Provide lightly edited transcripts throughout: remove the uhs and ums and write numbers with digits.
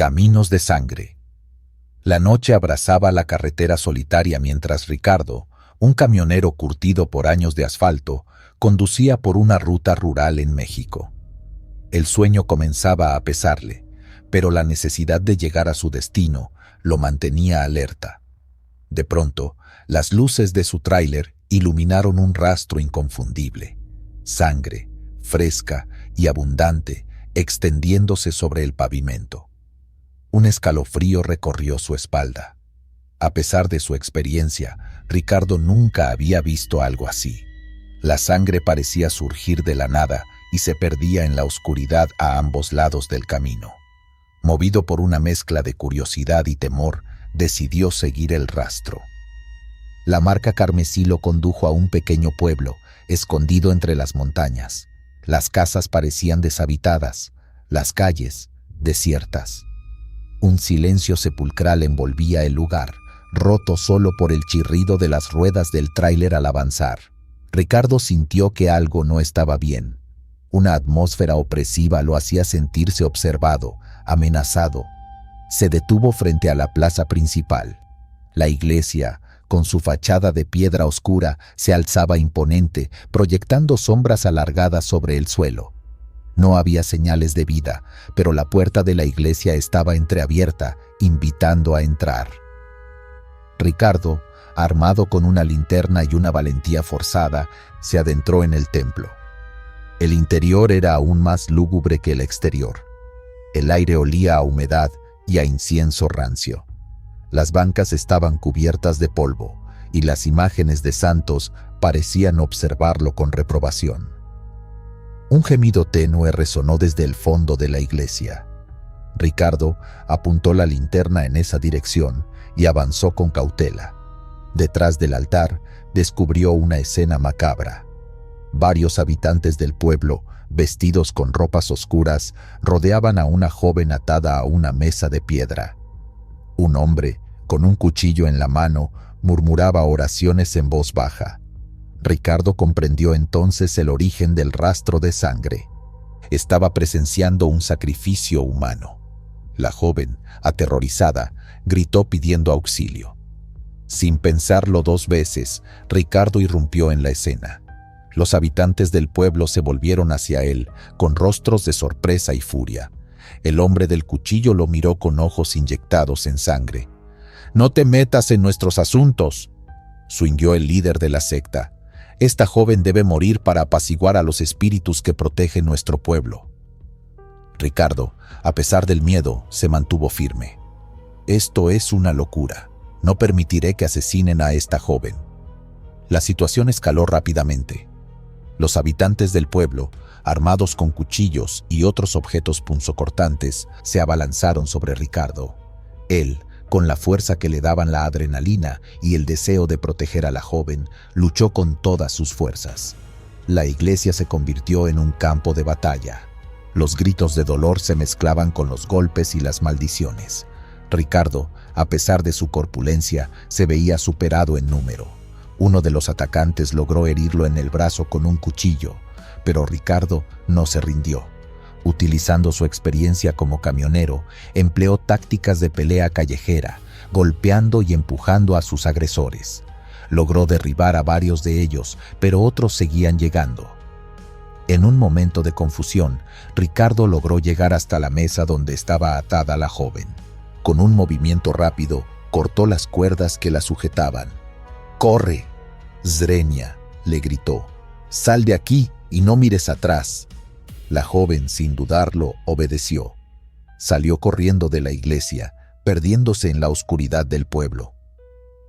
Caminos de sangre. La noche abrazaba la carretera solitaria mientras Ricardo, un camionero curtido por años de asfalto, conducía por una ruta rural en México. El sueño comenzaba a pesarle, pero la necesidad de llegar a su destino lo mantenía alerta. De pronto, las luces de su tráiler iluminaron un rastro inconfundible. Sangre, fresca y abundante, extendiéndose sobre el pavimento. Un escalofrío recorrió su espalda. A pesar de su experiencia, Ricardo nunca había visto algo así. La sangre parecía surgir de la nada y se perdía en la oscuridad a ambos lados del camino. Movido por una mezcla de curiosidad y temor, decidió seguir el rastro. La marca carmesí lo condujo a un pequeño pueblo, escondido entre las montañas. Las casas parecían deshabitadas, las calles desiertas. Un silencio sepulcral envolvía el lugar, roto solo por el chirrido de las ruedas del tráiler al avanzar. Ricardo sintió que algo no estaba bien. Una atmósfera opresiva lo hacía sentirse observado, amenazado. Se detuvo frente a la plaza principal. La iglesia, con su fachada de piedra oscura, se alzaba imponente, proyectando sombras alargadas sobre el suelo. No había señales de vida, pero la puerta de la iglesia estaba entreabierta, invitando a entrar. Ricardo, armado con una linterna y una valentía forzada, se adentró en el templo. El interior era aún más lúgubre que el exterior. El aire olía a humedad y a incienso rancio. Las bancas estaban cubiertas de polvo, y las imágenes de santos parecían observarlo con reprobación. Un gemido tenue resonó desde el fondo de la iglesia. Ricardo apuntó la linterna en esa dirección y avanzó con cautela. Detrás del altar descubrió una escena macabra. Varios habitantes del pueblo, vestidos con ropas oscuras, rodeaban a una joven atada a una mesa de piedra. Un hombre, con un cuchillo en la mano, murmuraba oraciones en voz baja. Ricardo comprendió entonces el origen del rastro de sangre. Estaba presenciando un sacrificio humano. La joven, aterrorizada, gritó pidiendo auxilio. Sin pensarlo dos veces, Ricardo irrumpió en la escena. Los habitantes del pueblo se volvieron hacia él, con rostros de sorpresa y furia. El hombre del cuchillo lo miró con ojos inyectados en sangre. «No te metas en nuestros asuntos», suinguió el líder de la secta. «Esta joven debe morir para apaciguar a los espíritus que protegen nuestro pueblo». Ricardo, a pesar del miedo, se mantuvo firme. «Esto es una locura. No permitiré que asesinen a esta joven». La situación escaló rápidamente. Los habitantes del pueblo, armados con cuchillos y otros objetos punzocortantes, se abalanzaron sobre Ricardo. Él, con la fuerza que le daban la adrenalina y el deseo de proteger a la joven, luchó con todas sus fuerzas. La iglesia se convirtió en un campo de batalla. Los gritos de dolor se mezclaban con los golpes y las maldiciones. Ricardo, a pesar de su corpulencia, se veía superado en número. Uno de los atacantes logró herirlo en el brazo con un cuchillo, pero Ricardo no se rindió. Utilizando su experiencia como camionero, empleó tácticas de pelea callejera, golpeando y empujando a sus agresores. Logró derribar a varios de ellos, pero otros seguían llegando. En un momento de confusión, Ricardo logró llegar hasta la mesa donde estaba atada la joven. Con un movimiento rápido, cortó las cuerdas que la sujetaban. «¡Corre! Zrenia», le gritó. «Sal de aquí y no mires atrás». La joven, sin dudarlo, obedeció. Salió corriendo de la iglesia, perdiéndose en la oscuridad del pueblo.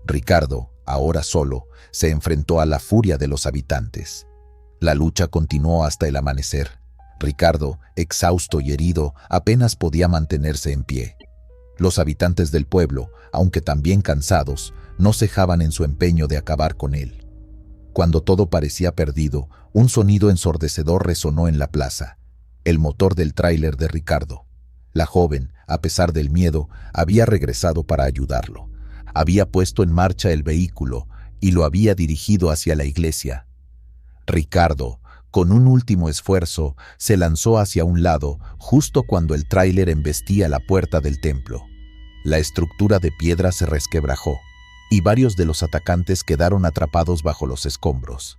Ricardo, ahora solo, se enfrentó a la furia de los habitantes. La lucha continuó hasta el amanecer. Ricardo, exhausto y herido, apenas podía mantenerse en pie. Los habitantes del pueblo, aunque también cansados, no cejaban en su empeño de acabar con él. Cuando todo parecía perdido, un sonido ensordecedor resonó en la plaza. El motor del tráiler de Ricardo. La joven, a pesar del miedo, había regresado para ayudarlo. Había puesto en marcha el vehículo y lo había dirigido hacia la iglesia. Ricardo, Con un último esfuerzo, se lanzó hacia un lado justo cuando el tráiler embestía la puerta del templo. La estructura de piedra se resquebrajó y varios de los atacantes quedaron atrapados bajo los escombros.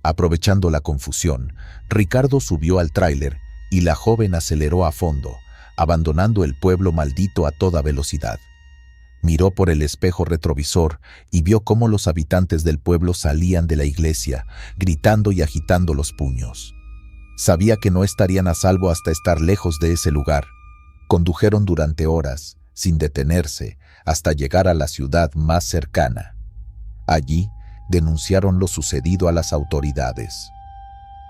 Aprovechando la confusión, Ricardo subió al tráiler y la joven aceleró a fondo, abandonando el pueblo maldito a toda velocidad. Miró por el espejo retrovisor y vio cómo los habitantes del pueblo salían de la iglesia, gritando y agitando los puños. Sabía que no estarían a salvo hasta estar lejos de ese lugar. Condujeron durante horas, sin detenerse, hasta llegar a la ciudad más cercana. Allí, denunciaron lo sucedido a las autoridades.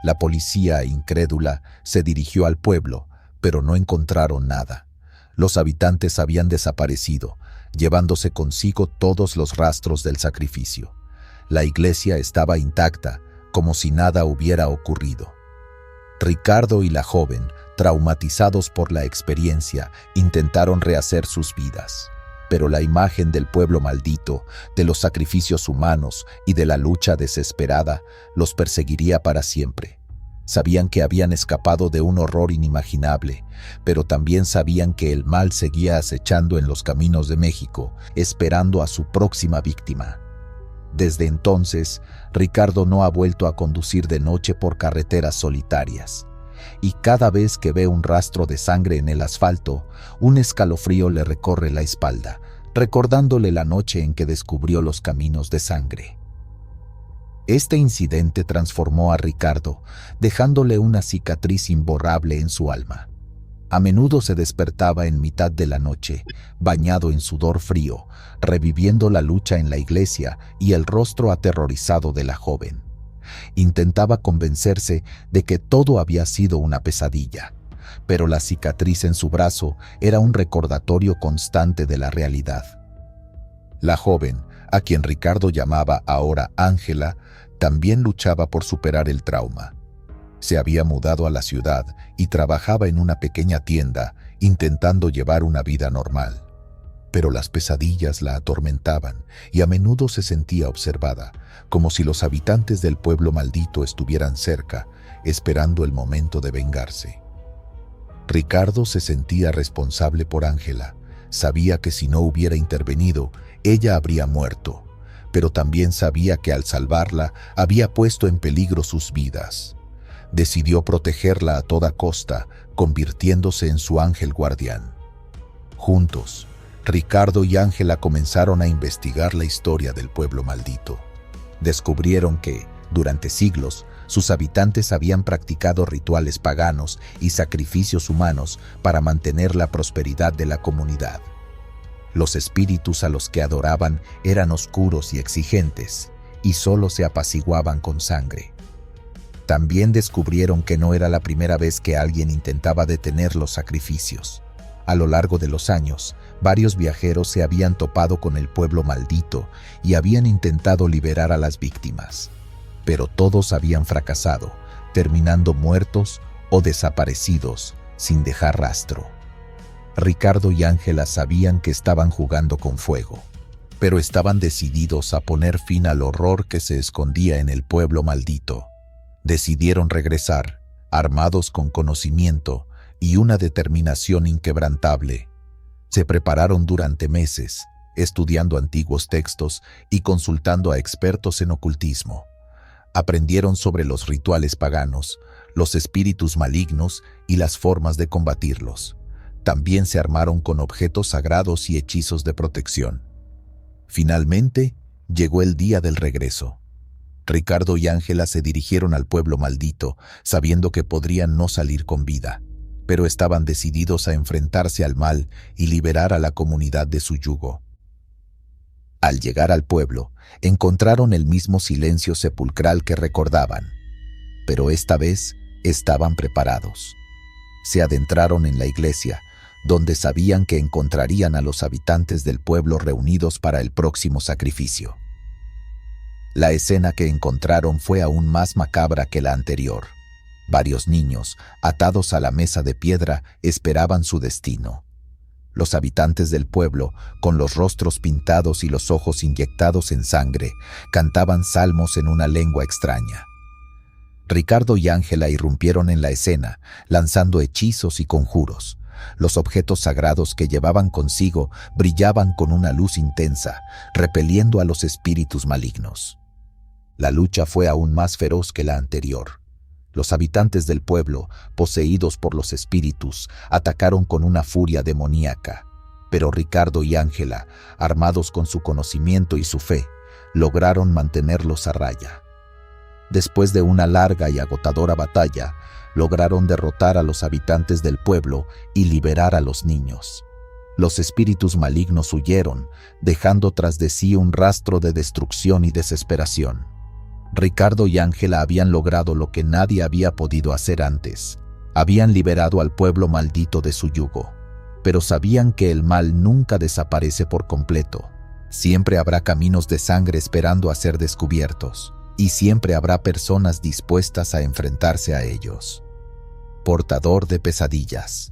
La policía, incrédula, se dirigió al pueblo, pero no encontraron nada. Los habitantes habían desaparecido, llevándose consigo todos los rastros del sacrificio. La iglesia estaba intacta, como si nada hubiera ocurrido. Ricardo y la joven, traumatizados por la experiencia, intentaron rehacer sus vidas. Pero la imagen del pueblo maldito, de los sacrificios humanos y de la lucha desesperada los perseguiría para siempre. Sabían que habían escapado de un horror inimaginable, pero también sabían que el mal seguía acechando en los caminos de México, esperando a su próxima víctima. Desde entonces, Ricardo no ha vuelto a conducir de noche por carreteras solitarias. Y cada vez que ve un rastro de sangre en el asfalto, un escalofrío le recorre la espalda, recordándole la noche en que descubrió los caminos de sangre. Este incidente transformó a Ricardo, dejándole una cicatriz imborrable en su alma. A menudo se despertaba en mitad de la noche, bañado en sudor frío, reviviendo la lucha en la iglesia y el rostro aterrorizado de la joven. Intentaba convencerse de que todo había sido una pesadilla, pero la cicatriz en su brazo era un recordatorio constante de la realidad. La joven, a quien Ricardo llamaba ahora Ángela, también luchaba por superar el trauma. Se había mudado a la ciudad y trabajaba en una pequeña tienda, intentando llevar una vida normal. Pero las pesadillas la atormentaban y a menudo se sentía observada, como si los habitantes del pueblo maldito estuvieran cerca, esperando el momento de vengarse. Ricardo se sentía responsable por Ángela. Sabía que si no hubiera intervenido, ella habría muerto, pero también sabía que al salvarla había puesto en peligro sus vidas. Decidió protegerla a toda costa, convirtiéndose en su ángel guardián. Juntos, Ricardo y Ángela comenzaron a investigar la historia del pueblo maldito. Descubrieron que, durante siglos, sus habitantes habían practicado rituales paganos y sacrificios humanos para mantener la prosperidad de la comunidad. Los espíritus a los que adoraban eran oscuros y exigentes, y solo se apaciguaban con sangre. También descubrieron que no era la primera vez que alguien intentaba detener los sacrificios. A lo largo de los años, varios viajeros se habían topado con el pueblo maldito y habían intentado liberar a las víctimas. Pero todos habían fracasado, terminando muertos o desaparecidos sin dejar rastro. Ricardo y Ángela sabían que estaban jugando con fuego, pero estaban decididos a poner fin al horror que se escondía en el pueblo maldito. Decidieron regresar, armados con conocimiento y una determinación inquebrantable. Se prepararon durante meses, estudiando antiguos textos y consultando a expertos en ocultismo. Aprendieron sobre los rituales paganos, los espíritus malignos y las formas de combatirlos. También se armaron con objetos sagrados y hechizos de protección. Finalmente, llegó el día del regreso. Ricardo y Ángela se dirigieron al pueblo maldito, sabiendo que podrían no salir con vida, pero estaban decididos a enfrentarse al mal y liberar a la comunidad de su yugo. Al llegar al pueblo, encontraron el mismo silencio sepulcral que recordaban, pero esta vez estaban preparados. Se adentraron en la iglesia, donde sabían que encontrarían a los habitantes del pueblo reunidos para el próximo sacrificio. La escena que encontraron fue aún más macabra que la anterior. Varios niños, atados a la mesa de piedra, esperaban su destino. Los habitantes del pueblo, con los rostros pintados y los ojos inyectados en sangre, cantaban salmos en una lengua extraña. Ricardo y Ángela irrumpieron en la escena, lanzando hechizos y conjuros. Los objetos sagrados que llevaban consigo brillaban con una luz intensa, repeliendo a los espíritus malignos. La lucha fue aún más feroz que la anterior. Los habitantes del pueblo, poseídos por los espíritus, atacaron con una furia demoníaca. Pero Ricardo y Ángela, armados con su conocimiento y su fe, lograron mantenerlos a raya. Después de una larga y agotadora batalla, lograron derrotar a los habitantes del pueblo y liberar a los niños. Los espíritus malignos huyeron, dejando tras de sí un rastro de destrucción y desesperación. Ricardo y Ángela habían logrado lo que nadie había podido hacer antes. Habían liberado al pueblo maldito de su yugo. Pero sabían que el mal nunca desaparece por completo. Siempre habrá caminos de sangre esperando a ser descubiertos. Y siempre habrá personas dispuestas a enfrentarse a ellos. Portador de pesadillas.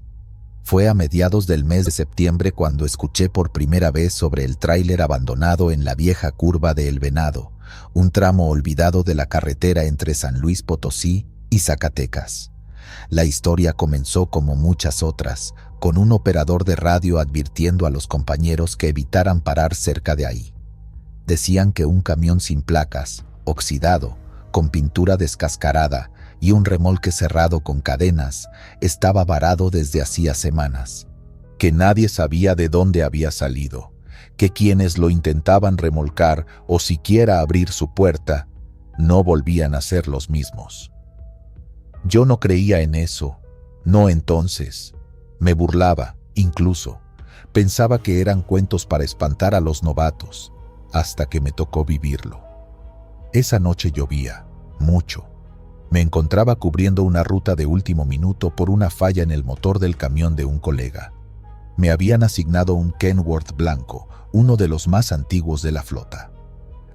Fue a mediados del mes de septiembre cuando escuché por primera vez sobre el tráiler abandonado en la vieja curva de El Venado, un tramo olvidado de la carretera entre San Luis Potosí y Zacatecas. La historia comenzó como muchas otras, con un operador de radio advirtiendo a los compañeros que evitaran parar cerca de ahí. Decían que un camión sin placas, oxidado, con pintura descascarada y un remolque cerrado con cadenas, estaba varado desde hacía semanas, que nadie sabía de dónde había salido, que quienes lo intentaban remolcar o siquiera abrir su puerta, no volvían a ser los mismos. Yo no creía en eso, no entonces. Me burlaba, incluso. Pensaba que eran cuentos para espantar a los novatos, hasta que me tocó vivirlo. Esa noche llovía, mucho. Me encontraba cubriendo una ruta de último minuto por una falla en el motor del camión de un colega. Me habían asignado un Kenworth blanco, uno de los más antiguos de la flota.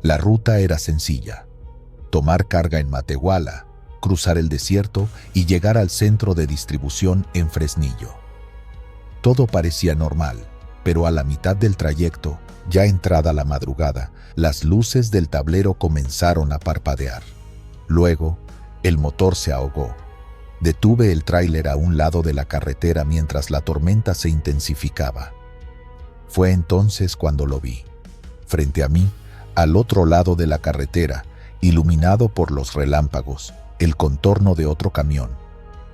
La ruta era sencilla: tomar carga en Matehuala, cruzar el desierto y llegar al centro de distribución en Fresnillo. Todo parecía normal, pero a la mitad del trayecto, ya entrada la madrugada, las luces del tablero comenzaron a parpadear. Luego, el motor se ahogó. Detuve el tráiler a un lado de la carretera mientras la tormenta se intensificaba. Fue entonces cuando lo vi. Frente a mí, al otro lado de la carretera, iluminado por los relámpagos, el contorno de otro camión.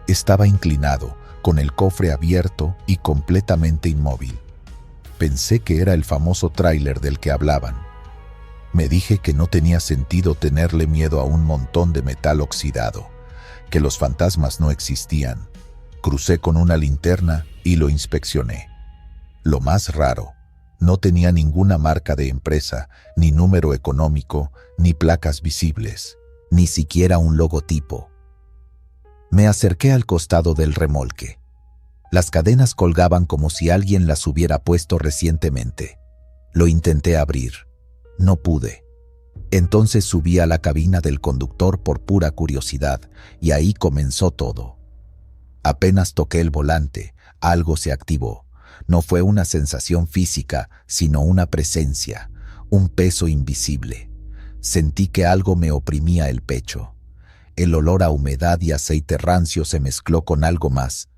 Estaba inclinado, con el cofre abierto y completamente inmóvil. Pensé que era el famoso tráiler del que hablaban. Me dije que no tenía sentido tenerle miedo a un montón de metal oxidado, que los fantasmas no existían. Crucé con una linterna y lo inspeccioné. Lo más raro, no tenía ninguna marca de empresa, ni número económico, ni placas visibles, ni siquiera un logotipo. Me acerqué al costado del remolque. Las cadenas colgaban como si alguien las hubiera puesto recientemente. Lo intenté abrir. No pude. Entonces subí a la cabina del conductor por pura curiosidad, y ahí comenzó todo. Apenas toqué el volante, algo se activó. No fue una sensación física, sino una presencia, un peso invisible. Sentí que algo me oprimía el pecho. El olor a humedad y aceite rancio se mezcló con algo más,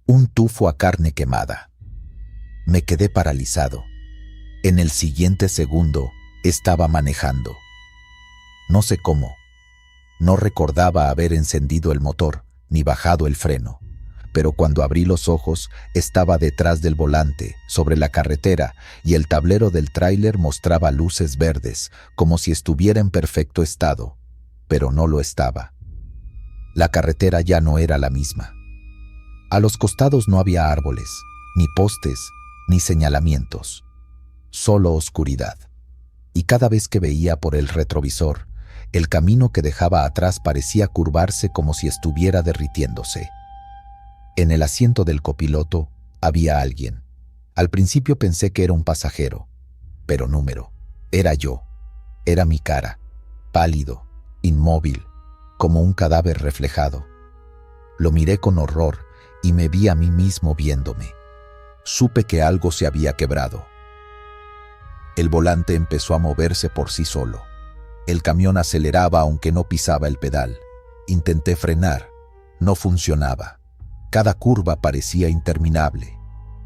un tufo a carne quemada. Me quedé paralizado. En el siguiente segundo, estaba manejando. No sé cómo. No recordaba haber encendido el motor, ni bajado el freno. Pero cuando abrí los ojos, estaba detrás del volante, sobre la carretera, y el tablero del tráiler mostraba luces verdes, como si estuviera en perfecto estado. Pero no lo estaba. La carretera ya no era la misma. A los costados no había árboles, ni postes, ni señalamientos. Solo oscuridad. Y cada vez que veía por el retrovisor, el camino que dejaba atrás parecía curvarse como si estuviera derritiéndose. En el asiento del copiloto había alguien. Al principio pensé que era un pasajero, pero número. Era yo. Era mi cara, pálido, inmóvil, como un cadáver reflejado. Lo miré con horror y me vi a mí mismo viéndome. Supe que algo se había quebrado. El volante empezó a moverse por sí solo. El camión aceleraba aunque no pisaba el pedal. Intenté frenar. No funcionaba. Cada curva parecía interminable.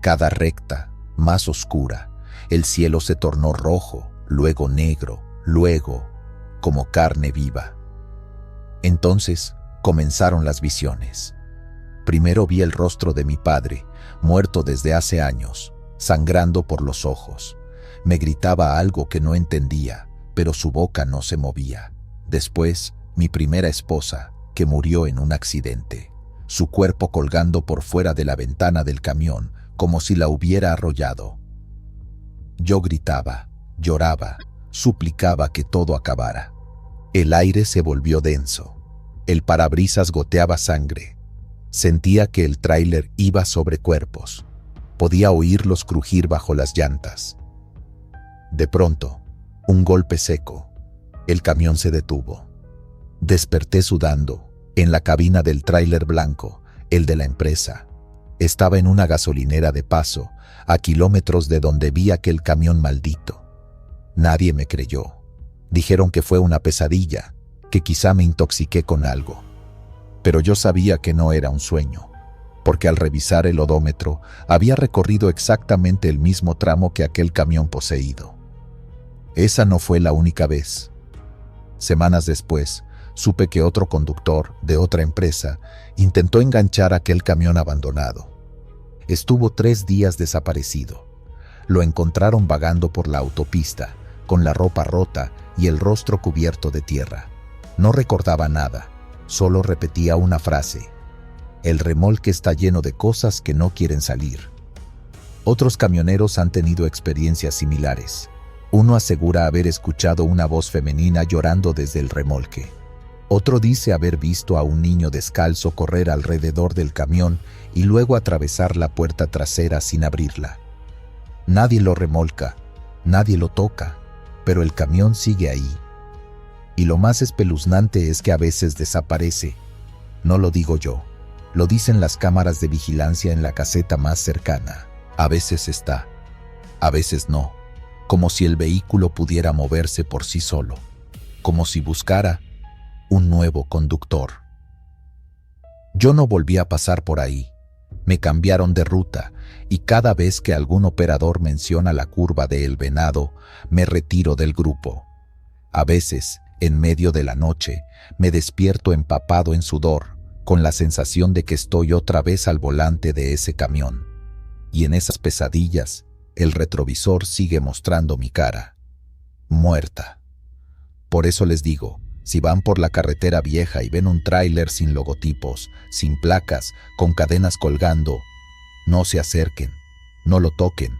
Cada recta, más oscura. El cielo se tornó rojo, luego negro, luego como carne viva. Entonces comenzaron las visiones. Primero vi el rostro de mi padre, muerto desde hace años, sangrando por los ojos. Me gritaba algo que no entendía, pero su boca no se movía. Después, mi primera esposa, que murió en un accidente, su cuerpo colgando por fuera de la ventana del camión, como si la hubiera arrollado. Yo gritaba, lloraba, suplicaba que todo acabara. El aire se volvió denso. El parabrisas goteaba sangre. Sentía que el tráiler iba sobre cuerpos. Podía oírlos crujir bajo las llantas. De pronto, un golpe seco. El camión se detuvo. Desperté sudando, en la cabina del tráiler blanco, el de la empresa. Estaba en una gasolinera de paso, a kilómetros de donde vi aquel camión maldito. Nadie me creyó. Dijeron que fue una pesadilla, que quizá me intoxiqué con algo. Pero yo sabía que no era un sueño, porque al revisar el odómetro había recorrido exactamente el mismo tramo que aquel camión poseído. Esa no fue la única vez. Semanas después, supe que otro conductor de otra empresa intentó enganchar aquel camión abandonado. Estuvo 3 días desaparecido. Lo encontraron vagando por la autopista, con la ropa rota y el rostro cubierto de tierra. No recordaba nada, solo repetía una frase: el remolque está lleno de cosas que no quieren salir. Otros camioneros han tenido experiencias similares. Uno asegura haber escuchado una voz femenina llorando desde el remolque. Otro dice haber visto a un niño descalzo correr alrededor del camión y luego atravesar la puerta trasera sin abrirla. Nadie lo remolca, nadie lo toca, pero el camión sigue ahí. Y lo más espeluznante es que a veces desaparece. No lo digo yo, lo dicen las cámaras de vigilancia en la caseta más cercana. A veces está, a veces no, como si el vehículo pudiera moverse por sí solo, como si buscara un nuevo conductor. Yo no volví a pasar por ahí. Me cambiaron de ruta y cada vez que algún operador menciona la curva de El Venado, me retiro del grupo. A veces, en medio de la noche, me despierto empapado en sudor, con la sensación de que estoy otra vez al volante de ese camión. Y en esas pesadillas, el retrovisor sigue mostrando mi cara, muerta. Por eso les digo, si van por la carretera vieja y ven un tráiler sin logotipos, sin placas, con cadenas colgando, no se acerquen, no lo toquen,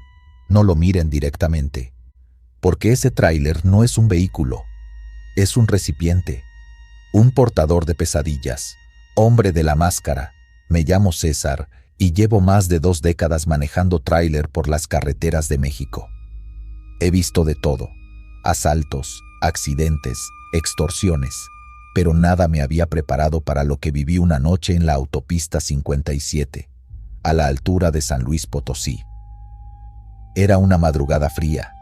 no lo miren directamente. Porque ese tráiler no es un vehículo, es un recipiente, un portador de pesadillas. Hombre de la máscara, me llamo César y llevo más de 2 décadas manejando tráiler por las carreteras de México. He visto de todo: asaltos, accidentes, extorsiones, pero nada me había preparado para lo que viví una noche en la autopista 57, a la altura de San Luis Potosí. Era una madrugada fría.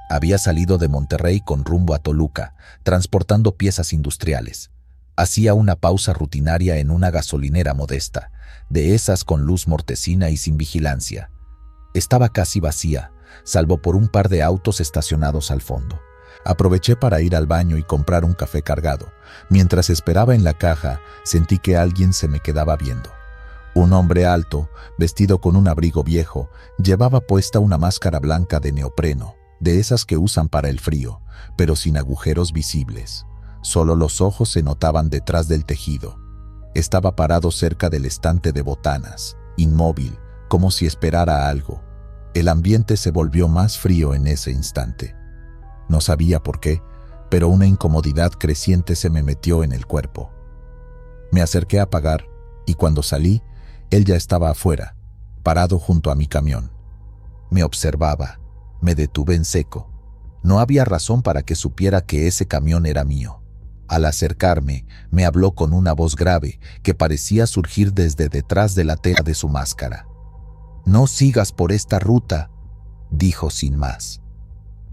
Había salido de Monterrey con rumbo a Toluca, transportando piezas industriales. Hacía una pausa rutinaria en una gasolinera modesta, de esas con luz mortecina y sin vigilancia. Estaba casi vacía, salvo por un par de autos estacionados al fondo. Aproveché para ir al baño y comprar un café cargado. Mientras esperaba en la caja, sentí que alguien se me quedaba viendo. Un hombre alto, vestido con un abrigo viejo, llevaba puesta una máscara blanca de neopreno, de esas que usan para el frío, pero sin agujeros visibles. Solo los ojos se notaban detrás del tejido. Estaba parado cerca del estante de botanas, inmóvil, como si esperara algo. El ambiente se volvió más frío en ese instante. No sabía por qué, pero una incomodidad creciente se me metió en el cuerpo. Me acerqué a pagar, y cuando salí, él ya estaba afuera, parado junto a mi camión. Me observaba, me detuve en seco. No había razón para que supiera que ese camión era mío. Al acercarme, me habló con una voz grave que parecía surgir desde detrás de la tela de su máscara. «No sigas por esta ruta», dijo sin más.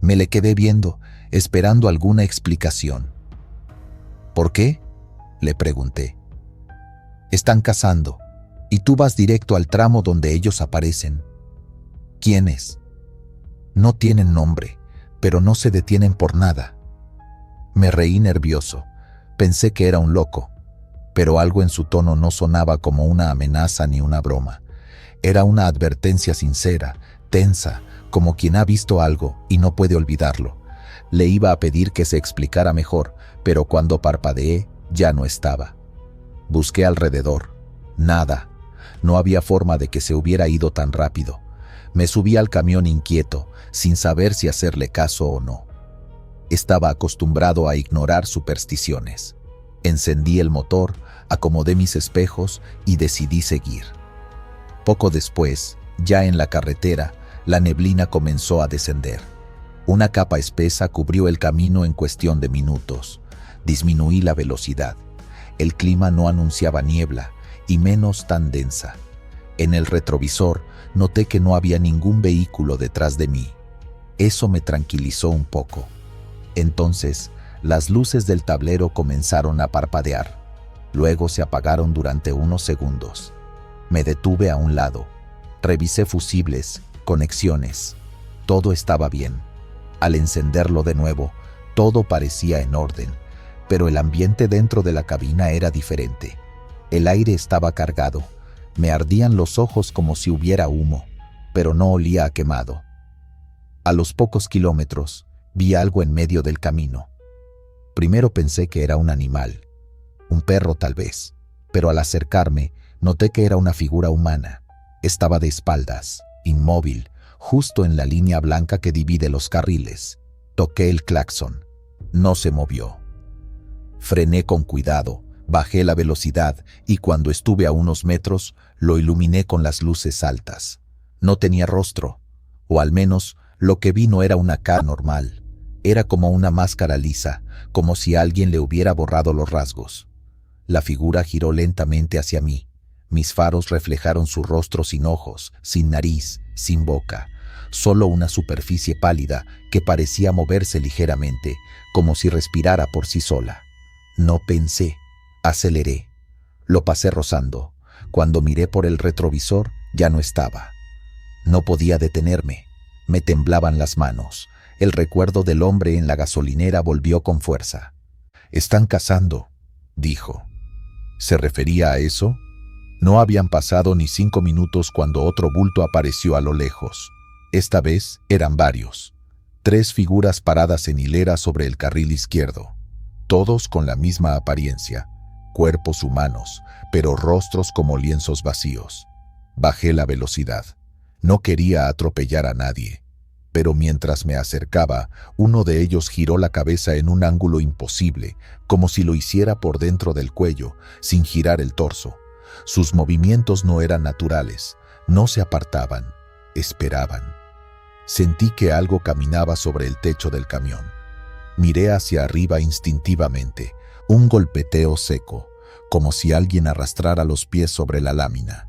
Me le quedé viendo, esperando alguna explicación. «¿Por qué?», Le pregunté. Están cazando, y tú vas directo al tramo donde ellos aparecen. ¿Quiénes? No tienen nombre, pero no se detienen por nada. Me reí nervioso. Pensé que era un loco, pero algo en su tono no sonaba como una amenaza ni una broma. Era una advertencia sincera, tensa, como quien ha visto algo y no puede olvidarlo. Le iba a pedir que se explicara mejor, pero cuando parpadeé, ya no estaba. Busqué alrededor. Nada. No había forma de que se hubiera ido tan rápido. Me subí al camión inquieto, sin saber si hacerle caso o no. Estaba acostumbrado a ignorar supersticiones. Encendí el motor, acomodé mis espejos y decidí seguir. Poco después, ya en la carretera, la neblina comenzó a descender. Una capa espesa cubrió el camino en cuestión de minutos. Disminuí la velocidad. El clima no anunciaba niebla, y menos tan densa. En el retrovisor noté que no había ningún vehículo detrás de mí. Eso me tranquilizó un poco. Entonces, las luces del tablero comenzaron a parpadear. Luego se apagaron durante unos segundos. Me detuve a un lado. Revisé fusibles, conexiones. Todo estaba bien. Al encenderlo de nuevo, todo parecía en orden, pero el ambiente dentro de la cabina era diferente. El aire estaba cargado. Me ardían los ojos como si hubiera humo, pero no olía a quemado. A los pocos kilómetros, vi algo en medio del camino. Primero pensé que era un animal, un perro tal vez, pero al acercarme, noté que era una figura humana. Estaba de espaldas, inmóvil, justo en la línea blanca que divide los carriles. Toqué el claxon. No se movió. Frené con cuidado, bajé la velocidad y cuando estuve a unos metros, lo iluminé con las luces altas. No tenía rostro, o al menos lo que vi no era una cara normal. Era como una máscara lisa, como si alguien le hubiera borrado los rasgos. La figura giró lentamente hacia mí. Mis faros reflejaron su rostro sin ojos, sin nariz, sin boca, solo una superficie pálida que parecía moverse ligeramente, como si respirara por sí sola. No pensé, aceleré. Lo pasé rozando. Cuando miré por el retrovisor, ya no estaba. No podía detenerme. Me temblaban las manos. El recuerdo del hombre en la gasolinera volvió con fuerza. «Están cazando», dijo. ¿Se refería a eso? No habían pasado ni 5 minutos cuando otro bulto apareció a lo lejos. Esta vez eran varios. 3 figuras paradas en hilera sobre el carril izquierdo. Todos con la misma apariencia. Cuerpos humanos, pero rostros como lienzos vacíos. Bajé la velocidad. No quería atropellar a nadie. Pero mientras me acercaba, uno de ellos giró la cabeza en un ángulo imposible, como si lo hiciera por dentro del cuello, sin girar el torso. Sus movimientos no eran naturales, no se apartaban, esperaban. Sentí que algo caminaba sobre el techo del camión. Miré hacia arriba instintivamente, un golpeteo seco, como si alguien arrastrara los pies sobre la lámina.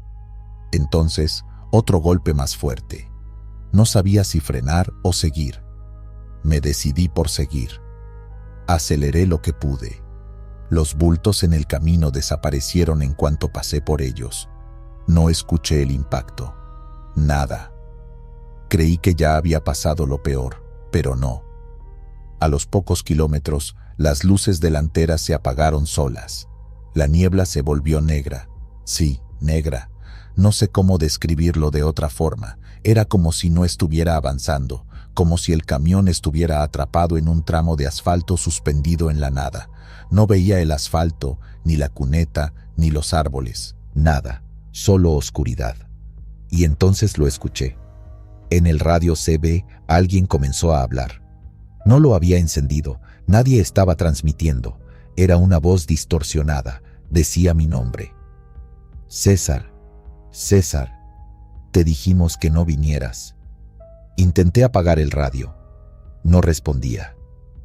Entonces, otro golpe más fuerte. No sabía si frenar o seguir. Me decidí por seguir. Aceleré lo que pude. Los bultos en el camino desaparecieron en cuanto pasé por ellos. No escuché el impacto. Nada. Creí que ya había pasado lo peor, pero no. A los pocos kilómetros, las luces delanteras se apagaron solas. La niebla se volvió negra. Sí, negra. No sé cómo describirlo de otra forma. Era como si no estuviera avanzando, como si el camión estuviera atrapado en un tramo de asfalto suspendido en la nada. No veía el asfalto, ni la cuneta, ni los árboles. Nada, solo oscuridad. Y entonces lo escuché. En el radio CB, alguien comenzó a hablar. No lo había encendido, nadie estaba transmitiendo. Era una voz distorsionada, decía mi nombre. César, César. Te dijimos que no vinieras. Intenté apagar el radio. No respondía.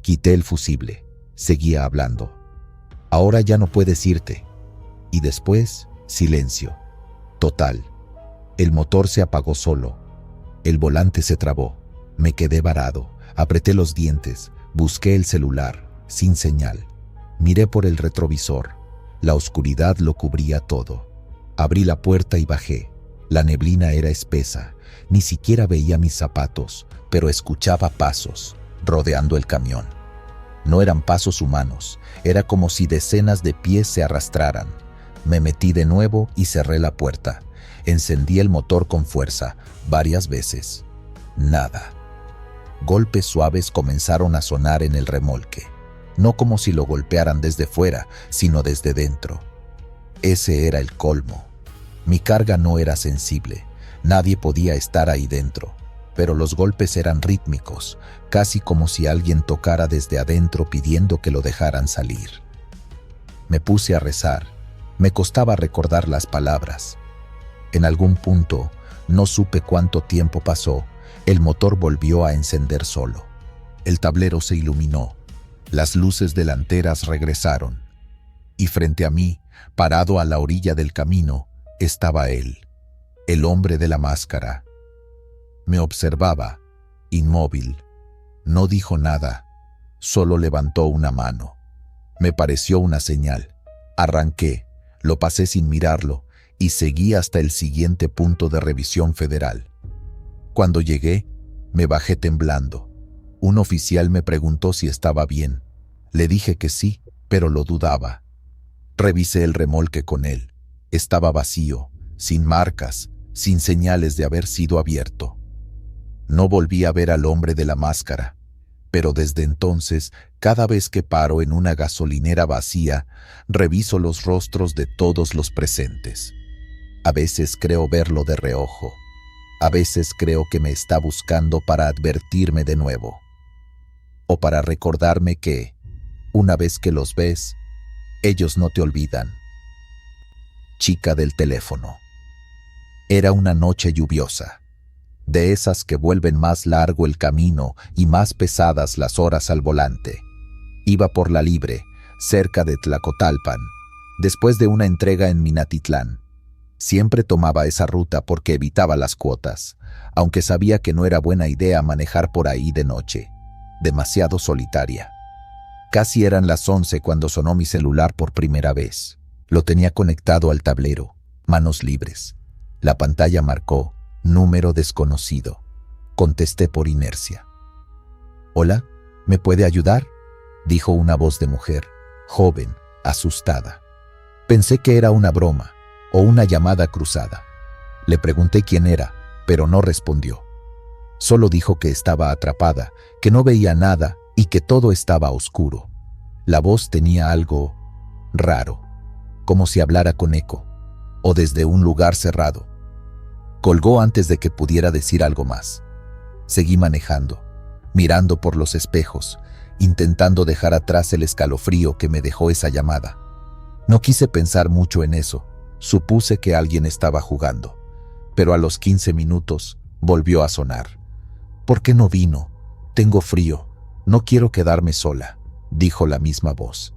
Quité el fusible. Seguía hablando. Ahora ya no puedes irte. Y después, silencio. Total. El motor se apagó solo. El volante se trabó. Me quedé varado. Apreté los dientes. Busqué el celular. Sin señal. Miré por el retrovisor. La oscuridad lo cubría todo. Abrí la puerta y bajé. La neblina era espesa. Ni siquiera veía mis zapatos, pero escuchaba pasos, rodeando el camión. No eran pasos humanos, era como si decenas de pies se arrastraran. Me metí de nuevo y cerré la puerta. Encendí el motor con fuerza, varias veces. Nada. Golpes suaves comenzaron a sonar en el remolque. No como si lo golpearan desde fuera, sino desde dentro. Ese era el colmo. Mi carga no era sensible. Nadie podía estar ahí dentro. Pero los golpes eran rítmicos, casi como si alguien tocara desde adentro pidiendo que lo dejaran salir. Me puse a rezar. Me costaba recordar las palabras. En algún punto, no supe cuánto tiempo pasó, el motor volvió a encender solo. El tablero se iluminó. Las luces delanteras regresaron. Y frente a mí, parado a la orilla del camino, estaba él, el hombre de la máscara. Me observaba, inmóvil. No dijo nada, solo levantó una mano. Me pareció una señal. Arranqué, lo pasé sin mirarlo y seguí hasta el siguiente punto de revisión federal. Cuando llegué, me bajé temblando. Un oficial me preguntó si estaba bien. Le dije que sí, pero lo dudaba. Revisé el remolque con él. Estaba vacío, sin marcas, sin señales de haber sido abierto. No volví a ver al hombre de la máscara, pero desde entonces, cada vez que paro en una gasolinera vacía, reviso los rostros de todos los presentes. A veces creo verlo de reojo. A veces creo que me está buscando para advertirme de nuevo. O para recordarme que, una vez que los ves, ellos no te olvidan. Chica del teléfono. Era una noche lluviosa, de esas que vuelven más largo el camino y más pesadas las horas al volante. Iba por la Libre, cerca de Tlacotalpan, después de una entrega en Minatitlán. Siempre tomaba esa ruta porque evitaba las cuotas, aunque sabía que no era buena idea manejar por ahí de noche, demasiado solitaria. Casi eran las 11 cuando sonó mi celular por primera vez. Lo tenía conectado al tablero, manos libres. La pantalla marcó número desconocido. Contesté por inercia. «Hola, ¿me puede ayudar?», dijo una voz de mujer, joven, asustada. Pensé que era una broma o una llamada cruzada. Le pregunté quién era, pero no respondió. Solo dijo que estaba atrapada, que no veía nada y que todo estaba oscuro. La voz tenía algo raro, como si hablara con eco, o desde un lugar cerrado. Colgó antes de que pudiera decir algo más. Seguí manejando, mirando por los espejos, intentando dejar atrás el escalofrío que me dejó esa llamada. No quise pensar mucho en eso. Supuse que alguien estaba jugando, pero a los 15 minutos volvió a sonar. «¿Por qué no vino? Tengo frío. No quiero quedarme sola», dijo la misma voz.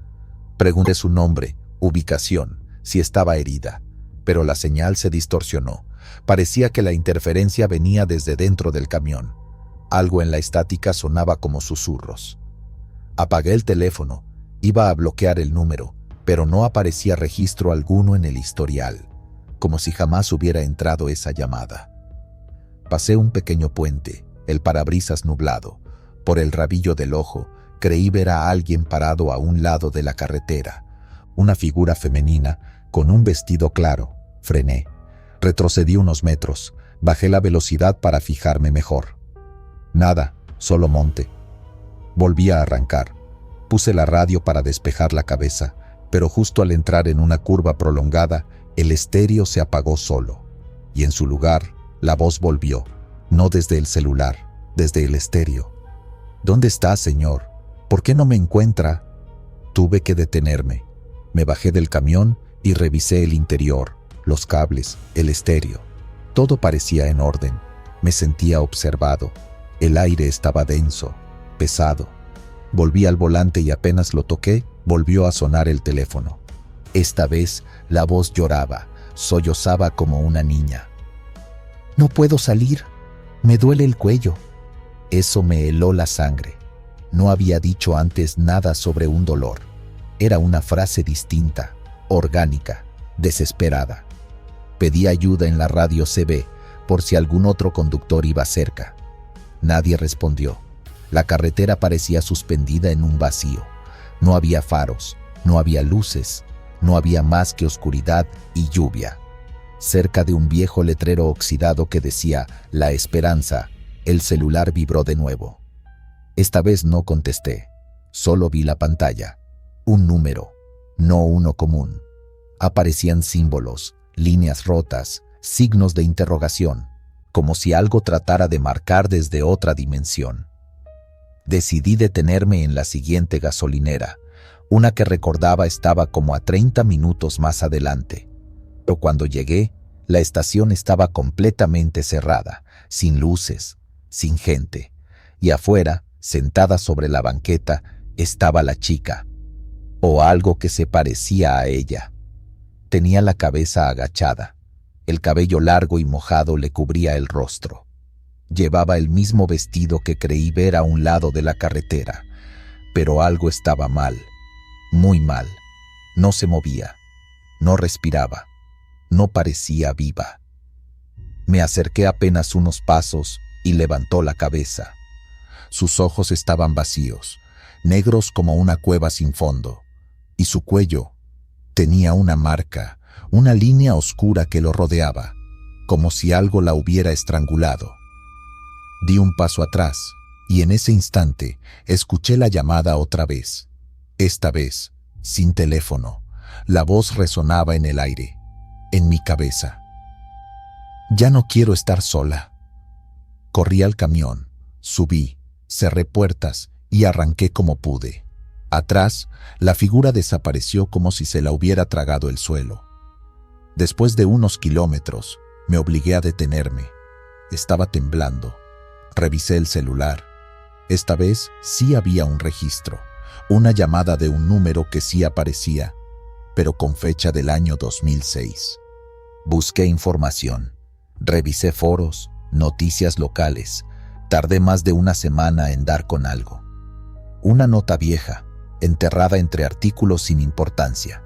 Pregunté su nombre, ubicación, si estaba herida, pero la señal se distorsionó. Parecía que la interferencia venía desde dentro del camión. Algo en la estática sonaba como susurros. Apagué el teléfono. Iba a bloquear el número, pero no aparecía registro alguno en el historial, como si jamás hubiera entrado esa llamada. Pasé un pequeño puente, el parabrisas nublado. Por el rabillo del ojo, creí ver a alguien parado a un lado de la carretera. Una figura femenina, con un vestido claro. Frené. Retrocedí unos metros. Bajé la velocidad para fijarme mejor. Nada, solo monte. Volví a arrancar. Puse la radio para despejar la cabeza, pero justo al entrar en una curva prolongada, el estéreo se apagó solo. Y en su lugar, la voz volvió, no desde el celular, desde el estéreo. «¿Dónde está, señor? ¿Por qué no me encuentra?». Tuve que detenerme. Me bajé del camión y revisé el interior, los cables, el estéreo. Todo parecía en orden. Me sentía observado. El aire estaba denso, pesado. Volví al volante y apenas lo toqué, volvió a sonar el teléfono. Esta vez la voz lloraba, sollozaba como una niña. «No puedo salir. Me duele el cuello». Eso me heló la sangre. No había dicho antes nada sobre un dolor. Era una frase distinta, orgánica, desesperada. Pedí ayuda en la radio CB por si algún otro conductor iba cerca. Nadie respondió. La carretera parecía suspendida en un vacío. No había faros, no había luces, no había más que oscuridad y lluvia. Cerca de un viejo letrero oxidado que decía La Esperanza, el celular vibró de nuevo. Esta vez no contesté, solo vi la pantalla. Un número, no uno común. Aparecían símbolos, líneas rotas, signos de interrogación, como si algo tratara de marcar desde otra dimensión. Decidí detenerme en la siguiente gasolinera. Una que recordaba estaba como a 30 minutos más adelante. Pero cuando llegué, la estación estaba completamente cerrada, sin luces, sin gente. Y afuera, sentada sobre la banqueta, estaba la chica, o algo que se parecía a ella. Tenía la cabeza agachada. El cabello largo y mojado le cubría el rostro. Llevaba el mismo vestido que creí ver a un lado de la carretera, pero algo estaba mal, muy mal. No se movía, no respiraba, no parecía viva. Me acerqué apenas unos pasos y levantó la cabeza. Sus ojos estaban vacíos, negros como una cueva sin fondo, y su cuello tenía una marca, una línea oscura que lo rodeaba, como si algo la hubiera estrangulado. Di un paso atrás, y en ese instante escuché la llamada otra vez. Esta vez, sin teléfono, la voz resonaba en el aire, en mi cabeza. Ya no quiero estar sola. Corrí al camión, subí, cerré puertas y arranqué como pude. Atrás, la figura desapareció como si se la hubiera tragado el suelo. Después de unos kilómetros, me obligué a detenerme. Estaba temblando. Revisé el celular. Esta vez sí había un registro, una llamada de un número que sí aparecía, pero con fecha del año 2006. Busqué información. Revisé foros, noticias locales. Tardé más de una semana en dar con algo. Una nota vieja, enterrada entre artículos sin importancia.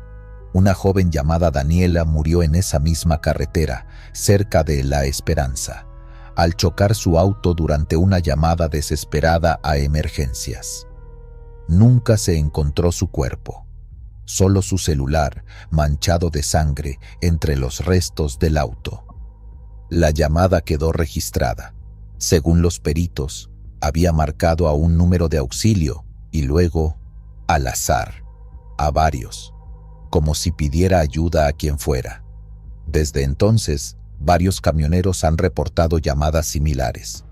Una joven llamada Daniela murió en esa misma carretera, cerca de La Esperanza, al chocar su auto durante una llamada desesperada a emergencias. Nunca se encontró su cuerpo, solo su celular manchado de sangre entre los restos del auto. La llamada quedó registrada. Según los peritos, había marcado a un número de auxilio y luego, al azar, a varios, como si pidiera ayuda a quien fuera. Desde entonces, varios camioneros han reportado llamadas similares.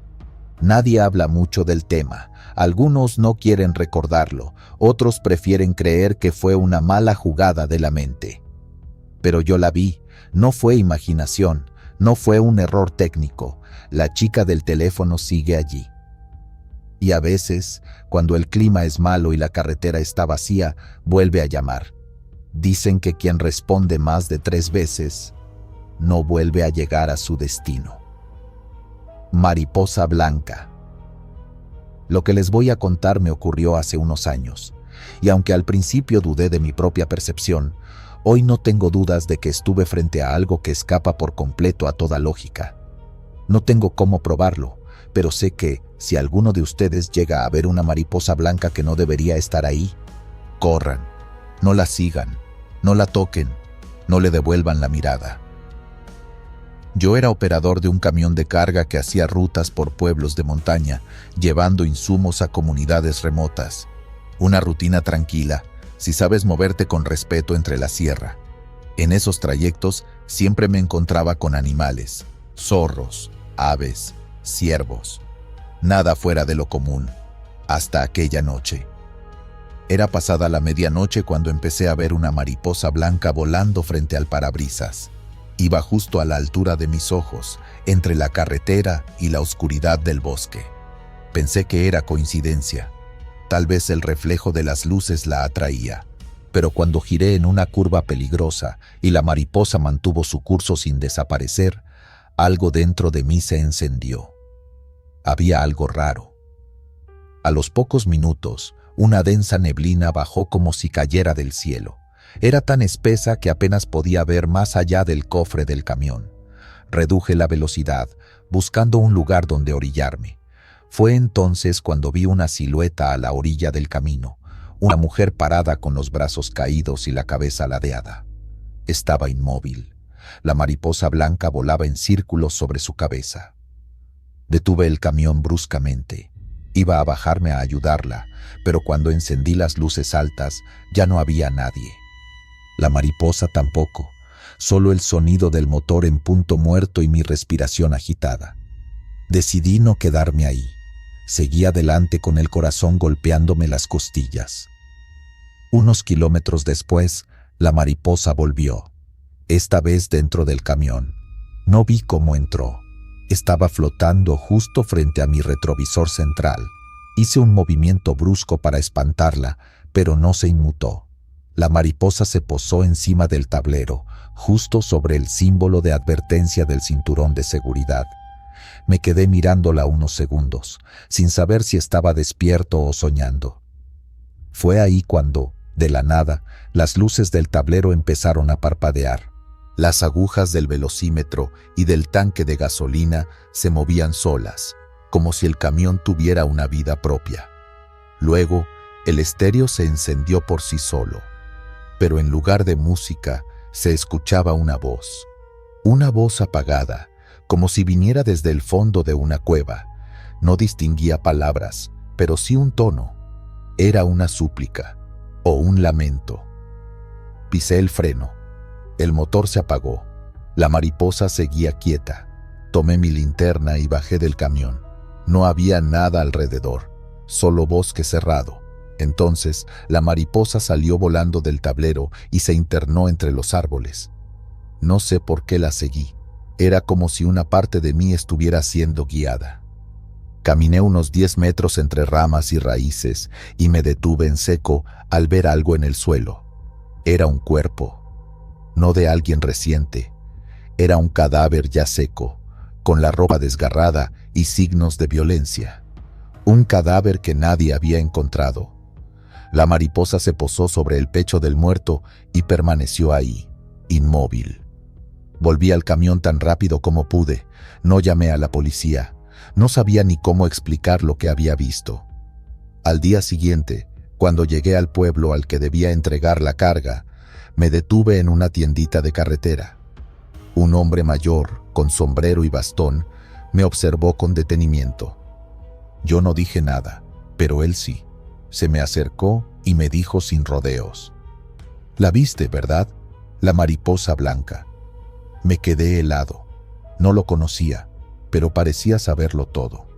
Nadie habla mucho del tema. Algunos no quieren recordarlo, otros prefieren creer que fue una mala jugada de la mente. Pero yo la vi, no fue imaginación, no fue un error técnico. La chica del teléfono sigue allí. Y a veces, cuando el clima es malo y la carretera está vacía, vuelve a llamar. Dicen que quien responde más de 3 veces no vuelve a llegar a su destino. Mariposa blanca. Lo que les voy a contar me ocurrió hace unos años, y aunque al principio dudé de mi propia percepción, hoy no tengo dudas de que estuve frente a algo que escapa por completo a toda lógica. No tengo cómo probarlo, pero sé que, si alguno de ustedes llega a ver una mariposa blanca que no debería estar ahí, corran, no la sigan, no la toquen, no le devuelvan la mirada. Yo era operador de un camión de carga que hacía rutas por pueblos de montaña, llevando insumos a comunidades remotas. Una rutina tranquila, si sabes moverte con respeto entre la sierra. En esos trayectos siempre me encontraba con animales, zorros, aves, ciervos. Nada fuera de lo común, hasta aquella noche. Era pasada la medianoche cuando empecé a ver una mariposa blanca volando frente al parabrisas. Iba justo a la altura de mis ojos, entre la carretera y la oscuridad del bosque. Pensé que era coincidencia. Tal vez el reflejo de las luces la atraía. Pero cuando giré en una curva peligrosa y la mariposa mantuvo su curso sin desaparecer, algo dentro de mí se encendió. Había algo raro. A los pocos minutos, una densa neblina bajó como si cayera del cielo. Era tan espesa que apenas podía ver más allá del cofre del camión. Reduje la velocidad, buscando un lugar donde orillarme. Fue entonces cuando vi una silueta a la orilla del camino, una mujer parada con los brazos caídos y la cabeza ladeada. Estaba inmóvil. La mariposa blanca volaba en círculos sobre su cabeza. Detuve el camión bruscamente. Iba a bajarme a ayudarla, pero cuando encendí las luces altas ya no había nadie. La mariposa tampoco, solo el sonido del motor en punto muerto y mi respiración agitada. Decidí no quedarme ahí. Seguí adelante con el corazón golpeándome las costillas. Unos kilómetros después, la mariposa volvió, esta vez dentro del camión. No vi cómo entró. Estaba flotando justo frente a mi retrovisor central. Hice un movimiento brusco para espantarla, pero no se inmutó. La mariposa se posó encima del tablero, justo sobre el símbolo de advertencia del cinturón de seguridad. Me quedé mirándola unos segundos, sin saber si estaba despierto o soñando. Fue ahí cuando, de la nada, las luces del tablero empezaron a parpadear. Las agujas del velocímetro y del tanque de gasolina se movían solas, como si el camión tuviera una vida propia. Luego, el estéreo se encendió por sí solo, pero en lugar de música se escuchaba una voz apagada, como si viniera desde el fondo de una cueva. No distinguía palabras, pero sí un tono. Era una súplica o un lamento. Pisé el freno. El motor se apagó. La mariposa seguía quieta. Tomé mi linterna y bajé del camión. No había nada alrededor, solo bosque cerrado. Entonces, la mariposa salió volando del tablero y se internó entre los árboles. No sé por qué la seguí. Era como si una parte de mí estuviera siendo guiada. Caminé unos 10 metros entre ramas y raíces y me detuve en seco al ver algo en el suelo. Era un cuerpo. No de alguien reciente. Era un cadáver ya seco, con la ropa desgarrada y signos de violencia. Un cadáver que nadie había encontrado. La mariposa se posó sobre el pecho del muerto y permaneció ahí, inmóvil. Volví al camión tan rápido como pude. No llamé a la policía. No sabía ni cómo explicar lo que había visto. Al día siguiente, cuando llegué al pueblo al que debía entregar la carga, me detuve en una tiendita de carretera. Un hombre mayor, con sombrero y bastón, me observó con detenimiento. Yo no dije nada, pero él sí. Se me acercó y me dijo sin rodeos: «¿La viste, verdad? La mariposa blanca». Me quedé helado. No lo conocía, pero parecía saberlo todo.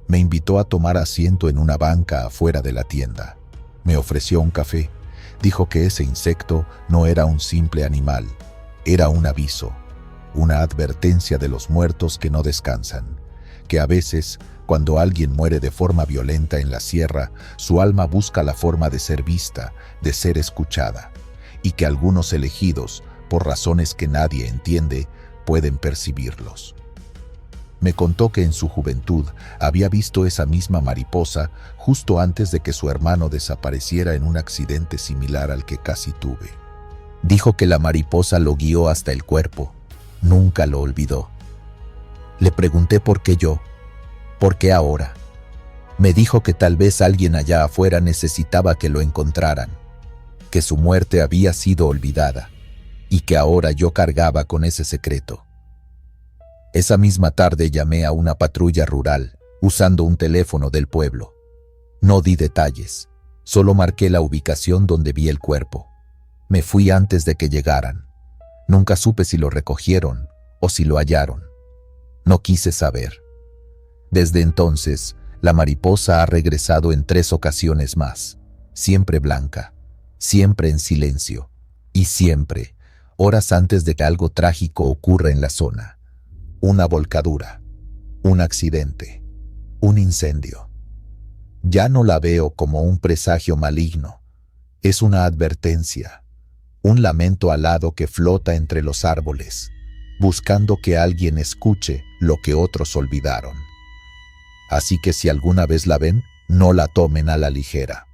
Me invitó a tomar asiento en una banca afuera de la tienda. Me ofreció un café. Dijo que ese insecto no era un simple animal, era un aviso, una advertencia de los muertos que no descansan, que a veces, cuando alguien muere de forma violenta en la sierra, su alma busca la forma de ser vista, de ser escuchada, y que algunos elegidos, por razones que nadie entiende, pueden percibirlos. Me contó que en su juventud había visto esa misma mariposa justo antes de que su hermano desapareciera en un accidente similar al que casi tuve. Dijo que la mariposa lo guió hasta el cuerpo. Nunca lo olvidó. Le pregunté por qué yo, por qué ahora. Me dijo que tal vez alguien allá afuera necesitaba que lo encontraran, que su muerte había sido olvidada y que ahora yo cargaba con ese secreto. Esa misma tarde llamé a una patrulla rural, usando un teléfono del pueblo. No di detalles, solo marqué la ubicación donde vi el cuerpo. Me fui antes de que llegaran. Nunca supe si lo recogieron o si lo hallaron. No quise saber. Desde entonces, la mariposa ha regresado en 3 ocasiones más, siempre blanca, siempre en silencio, y siempre, horas antes de que algo trágico ocurra en la zona. Una volcadura, un accidente, un incendio. Ya no la veo como un presagio maligno. Es una advertencia, un lamento alado que flota entre los árboles, buscando que alguien escuche lo que otros olvidaron. Así que si alguna vez la ven, no la tomen a la ligera,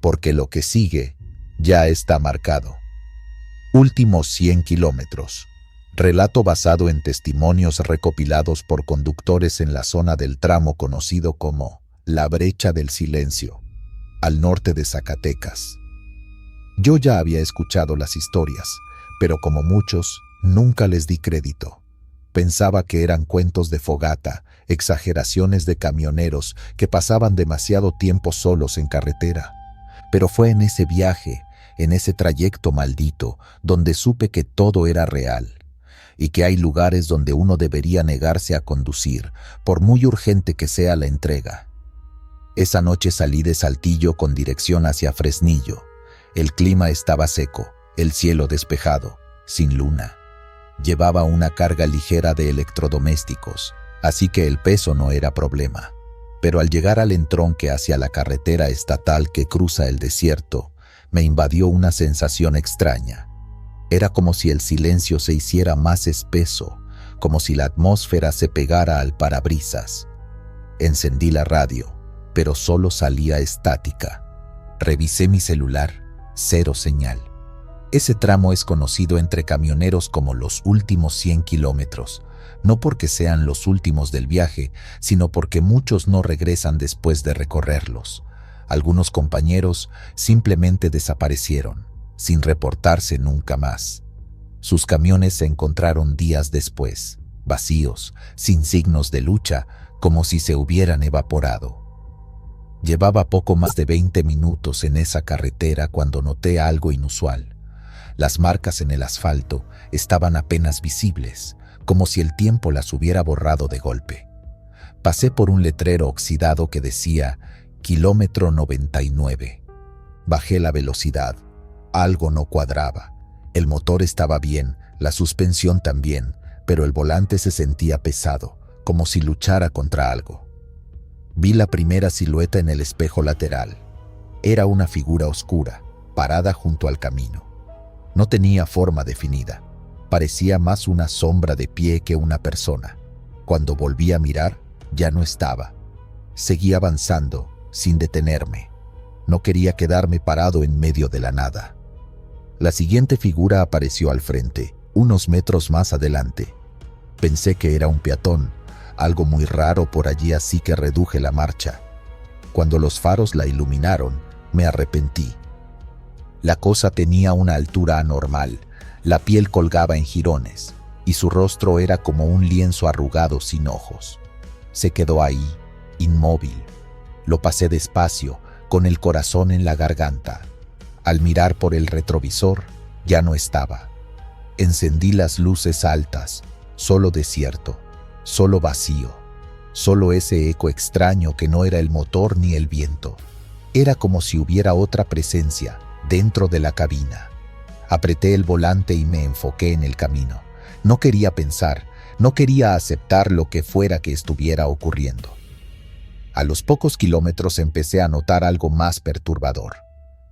porque lo que sigue Ya está marcado. Últimos 100 kilómetros. Relato basado en testimonios recopilados por conductores en la zona del tramo conocido como La Brecha del Silencio, al norte de Zacatecas. Yo ya había escuchado las historias, pero como muchos, nunca les di crédito. Pensaba que eran cuentos de fogata, exageraciones de camioneros que pasaban demasiado tiempo solos en carretera. Pero fue en ese viaje, en ese trayecto maldito, donde supe que todo era real, y que hay lugares donde uno debería negarse a conducir, por muy urgente que sea la entrega. Esa noche salí de Saltillo con dirección hacia Fresnillo. El clima estaba seco, el cielo despejado, sin luna. Llevaba una carga ligera de electrodomésticos, así que el peso no era problema. Pero al llegar al entronque hacia la carretera estatal que cruza el desierto, me invadió una sensación extraña. Era como si el silencio se hiciera más espeso, como si la atmósfera se pegara al parabrisas. Encendí la radio, pero solo salía estática. Revisé mi celular, cero señal. Ese tramo es conocido entre camioneros como los últimos 100 kilómetros, no porque sean los últimos del viaje, sino porque muchos no regresan después de recorrerlos. Algunos compañeros simplemente desaparecieron, sin reportarse nunca más. Sus camiones se encontraron días después, vacíos, sin signos de lucha, como si se hubieran evaporado. Llevaba poco más de 20 minutos en esa carretera cuando noté algo inusual. Las marcas en el asfalto estaban apenas visibles, como si el tiempo las hubiera borrado de golpe. Pasé por un letrero oxidado que decía kilómetro 99. Bajé la velocidad. Algo no cuadraba. El motor estaba bien, la suspensión también, pero el volante se sentía pesado, como si luchara contra algo. Vi la primera silueta en el espejo lateral. Era una figura oscura, parada junto al camino. No tenía forma definida. Parecía más una sombra de pie que una persona. Cuando volví a mirar, ya no estaba. Seguí avanzando, sin detenerme. No quería quedarme parado en medio de la nada. La siguiente figura apareció al frente, unos metros más adelante. Pensé que era un peatón, algo muy raro por allí, así que reduje la marcha. Cuando los faros la iluminaron, me arrepentí. La cosa tenía una altura anormal, la piel colgaba en jirones, y su rostro era como un lienzo arrugado sin ojos. Se quedó ahí, inmóvil. Lo pasé despacio, con el corazón en la garganta. Al mirar por el retrovisor, ya no estaba. Encendí las luces altas, solo desierto, solo vacío, solo ese eco extraño que no era el motor ni el viento. Era como si hubiera otra presencia dentro de la cabina. Apreté el volante y me enfoqué en el camino. No quería pensar, no quería aceptar lo que fuera que estuviera ocurriendo. A los pocos kilómetros empecé a notar algo más perturbador.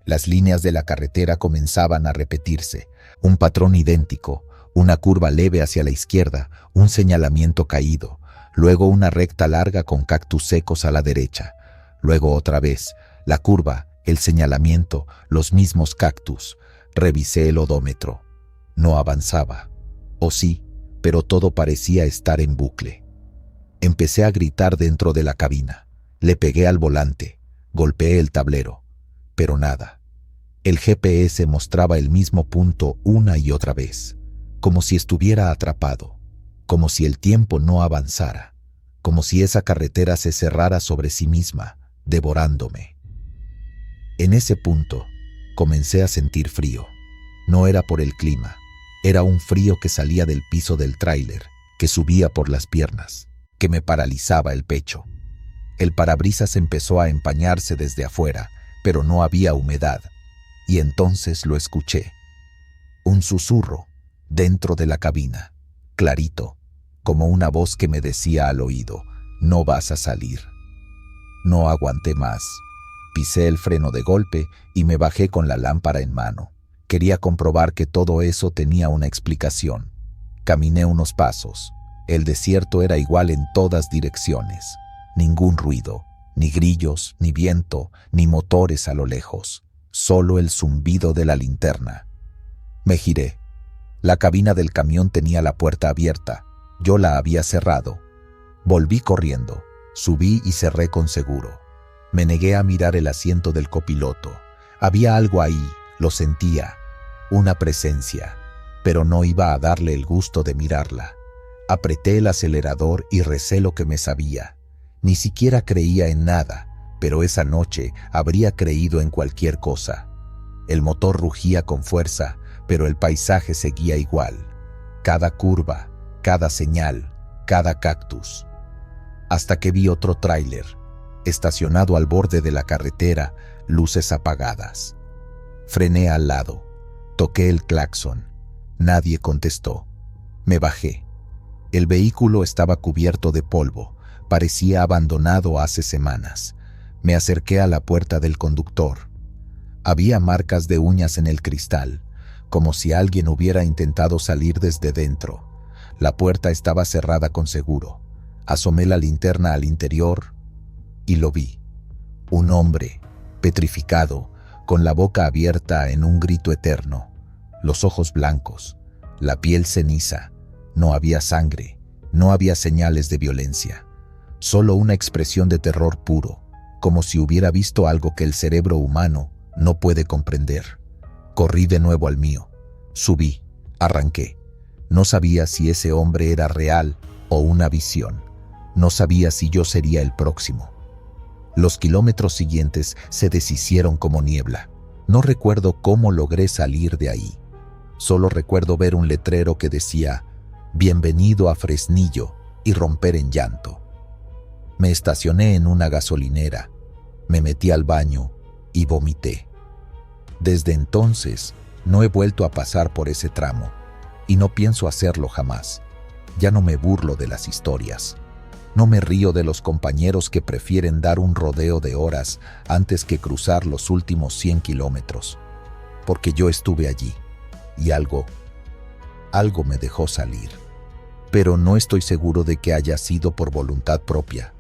Las líneas de la carretera comenzaban a repetirse, un patrón idéntico, una curva leve hacia la izquierda, un señalamiento caído, luego una recta larga con cactus secos a la derecha, luego otra vez, la curva, el señalamiento, los mismos cactus. Revisé el odómetro. No avanzaba. O sí, pero todo parecía estar en bucle. Empecé a gritar dentro de la cabina. Le pegué al volante, golpeé el tablero, pero nada. El GPS mostraba el mismo punto una y otra vez, como si estuviera atrapado, como si el tiempo no avanzara, como si esa carretera se cerrara sobre sí misma, devorándome. En ese punto, comencé a sentir frío. No era por el clima, era un frío que salía del piso del tráiler, que subía por las piernas, que me paralizaba el pecho. El parabrisas empezó a empañarse desde afuera, pero no había humedad, y entonces lo escuché. Un susurro, dentro de la cabina, clarito, como una voz que me decía al oído, «No vas a salir». No aguanté más. Pisé el freno de golpe y me bajé con la lámpara en mano. Quería comprobar que todo eso tenía una explicación. Caminé unos pasos. El desierto era igual en todas direcciones. Ningún ruido, ni grillos, ni viento, ni motores a lo lejos. solo el zumbido de la linterna. Me giré. La cabina del camión tenía la puerta abierta. Yo la había cerrado. Volví corriendo. Subí y cerré con seguro. Me negué a mirar el asiento del copiloto. Había algo ahí, lo sentía. Una presencia. Pero no iba a darle el gusto de mirarla. Apreté el acelerador y recé lo que me sabía. Ni siquiera creía en nada, pero esa noche habría creído en cualquier cosa. El motor rugía con fuerza, pero el paisaje seguía igual. Cada curva, cada señal, cada cactus. Hasta que vi otro tráiler, estacionado al borde de la carretera, luces apagadas. Frené al lado, toqué el claxon. Nadie contestó. Me bajé. El vehículo estaba cubierto de polvo, parecía abandonado hace semanas. Me acerqué a la puerta del conductor. Había marcas de uñas en el cristal, como si alguien hubiera intentado salir desde dentro. La puerta estaba cerrada con seguro. Asomé la linterna al interior y lo vi. Un hombre, petrificado, con la boca abierta en un grito eterno, los ojos blancos, la piel ceniza. No había sangre, no había señales de violencia, solo una expresión de terror puro, como si hubiera visto algo que el cerebro humano no puede comprender. Corrí de nuevo al mío, subí, arranqué. No sabía si ese hombre era real o una visión. No sabía si yo sería el próximo. Los kilómetros siguientes se deshicieron como niebla. No recuerdo cómo logré salir de ahí. Solo recuerdo ver un letrero que decía «Bienvenido a Fresnillo» y romper en llanto. Me estacioné en una gasolinera, me metí al baño y vomité. Desde entonces no he vuelto a pasar por ese tramo y no pienso hacerlo jamás. Ya no me burlo de las historias. No me río de los compañeros que prefieren dar un rodeo de horas antes que cruzar los últimos 100 kilómetros, porque yo estuve allí y algo me dejó salir. Pero no estoy seguro de que haya sido por voluntad propia.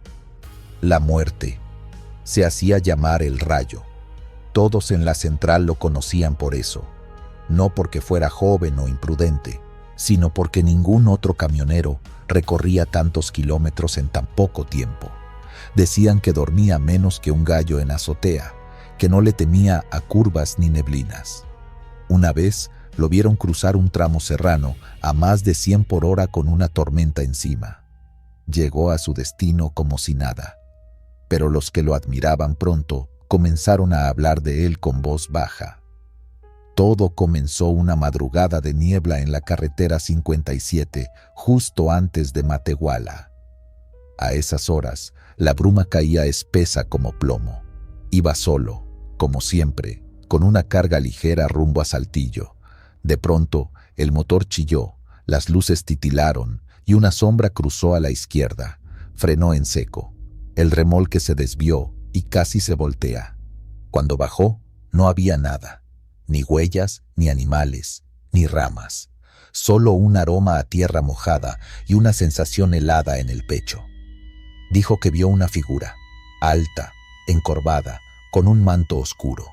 La muerte se hacía llamar el Rayo. Todos en la central lo conocían por eso, no porque fuera joven o imprudente, sino porque ningún otro camionero recorría tantos kilómetros en tan poco tiempo. Decían que dormía menos que un gallo en azotea, que no le temía a curvas ni neblinas. Una vez lo vieron cruzar un tramo serrano a más de 100 por hora con una tormenta encima. Llegó a su destino como si nada. Pero los que lo admiraban pronto comenzaron a hablar de él con voz baja. Todo comenzó una madrugada de niebla en la carretera 57, justo antes de Matehuala. A esas horas, la bruma caía espesa como plomo. Iba solo, como siempre, con una carga ligera rumbo a Saltillo. De pronto, el motor chilló, las luces titilaron y una sombra cruzó a la izquierda. Frenó en seco. El remolque se desvió y casi se voltea. Cuando bajó, no había nada. Ni huellas, ni animales, ni ramas. Solo un aroma a tierra mojada y una sensación helada en el pecho. Dijo que vio una figura, alta, encorvada, con un manto oscuro.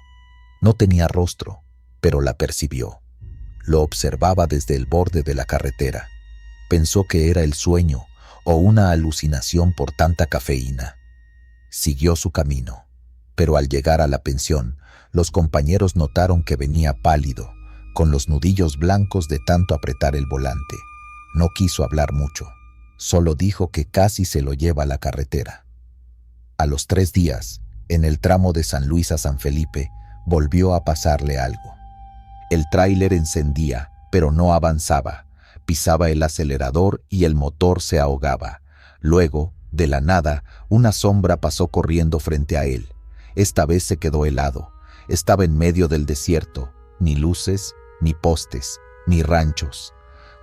No tenía rostro, pero la percibió. Lo observaba desde el borde de la carretera. Pensó que era el sueño o una alucinación por tanta cafeína. Siguió su camino, pero al llegar a la pensión, los compañeros notaron que venía pálido, con los nudillos blancos de tanto apretar el volante. No quiso hablar mucho, solo dijo que casi se lo lleva a la carretera. A los 3 días, en el tramo de San Luis a San Felipe, volvió a pasarle algo. El tráiler encendía, pero no avanzaba. Pisaba el acelerador y el motor se ahogaba. Luego, de la nada, una sombra pasó corriendo frente a él. Esta vez se quedó helado. Estaba en medio del desierto, ni luces, ni postes, ni ranchos.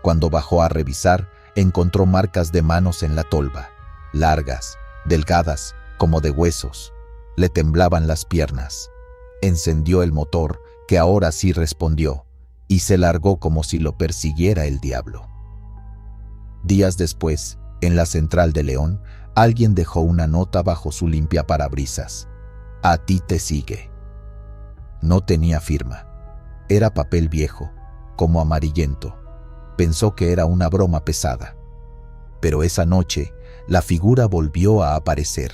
Cuando bajó a revisar, encontró marcas de manos en la tolva, largas, delgadas, como de huesos. Le temblaban las piernas. Encendió el motor, que ahora sí respondió, y se largó como si lo persiguiera el diablo. Días después, en la central de León, alguien dejó una nota bajo su limpiaparabrisas. A ti te sigue. No tenía firma. Era papel viejo, como amarillento. Pensó que era una broma pesada. Pero esa noche, la figura volvió a aparecer.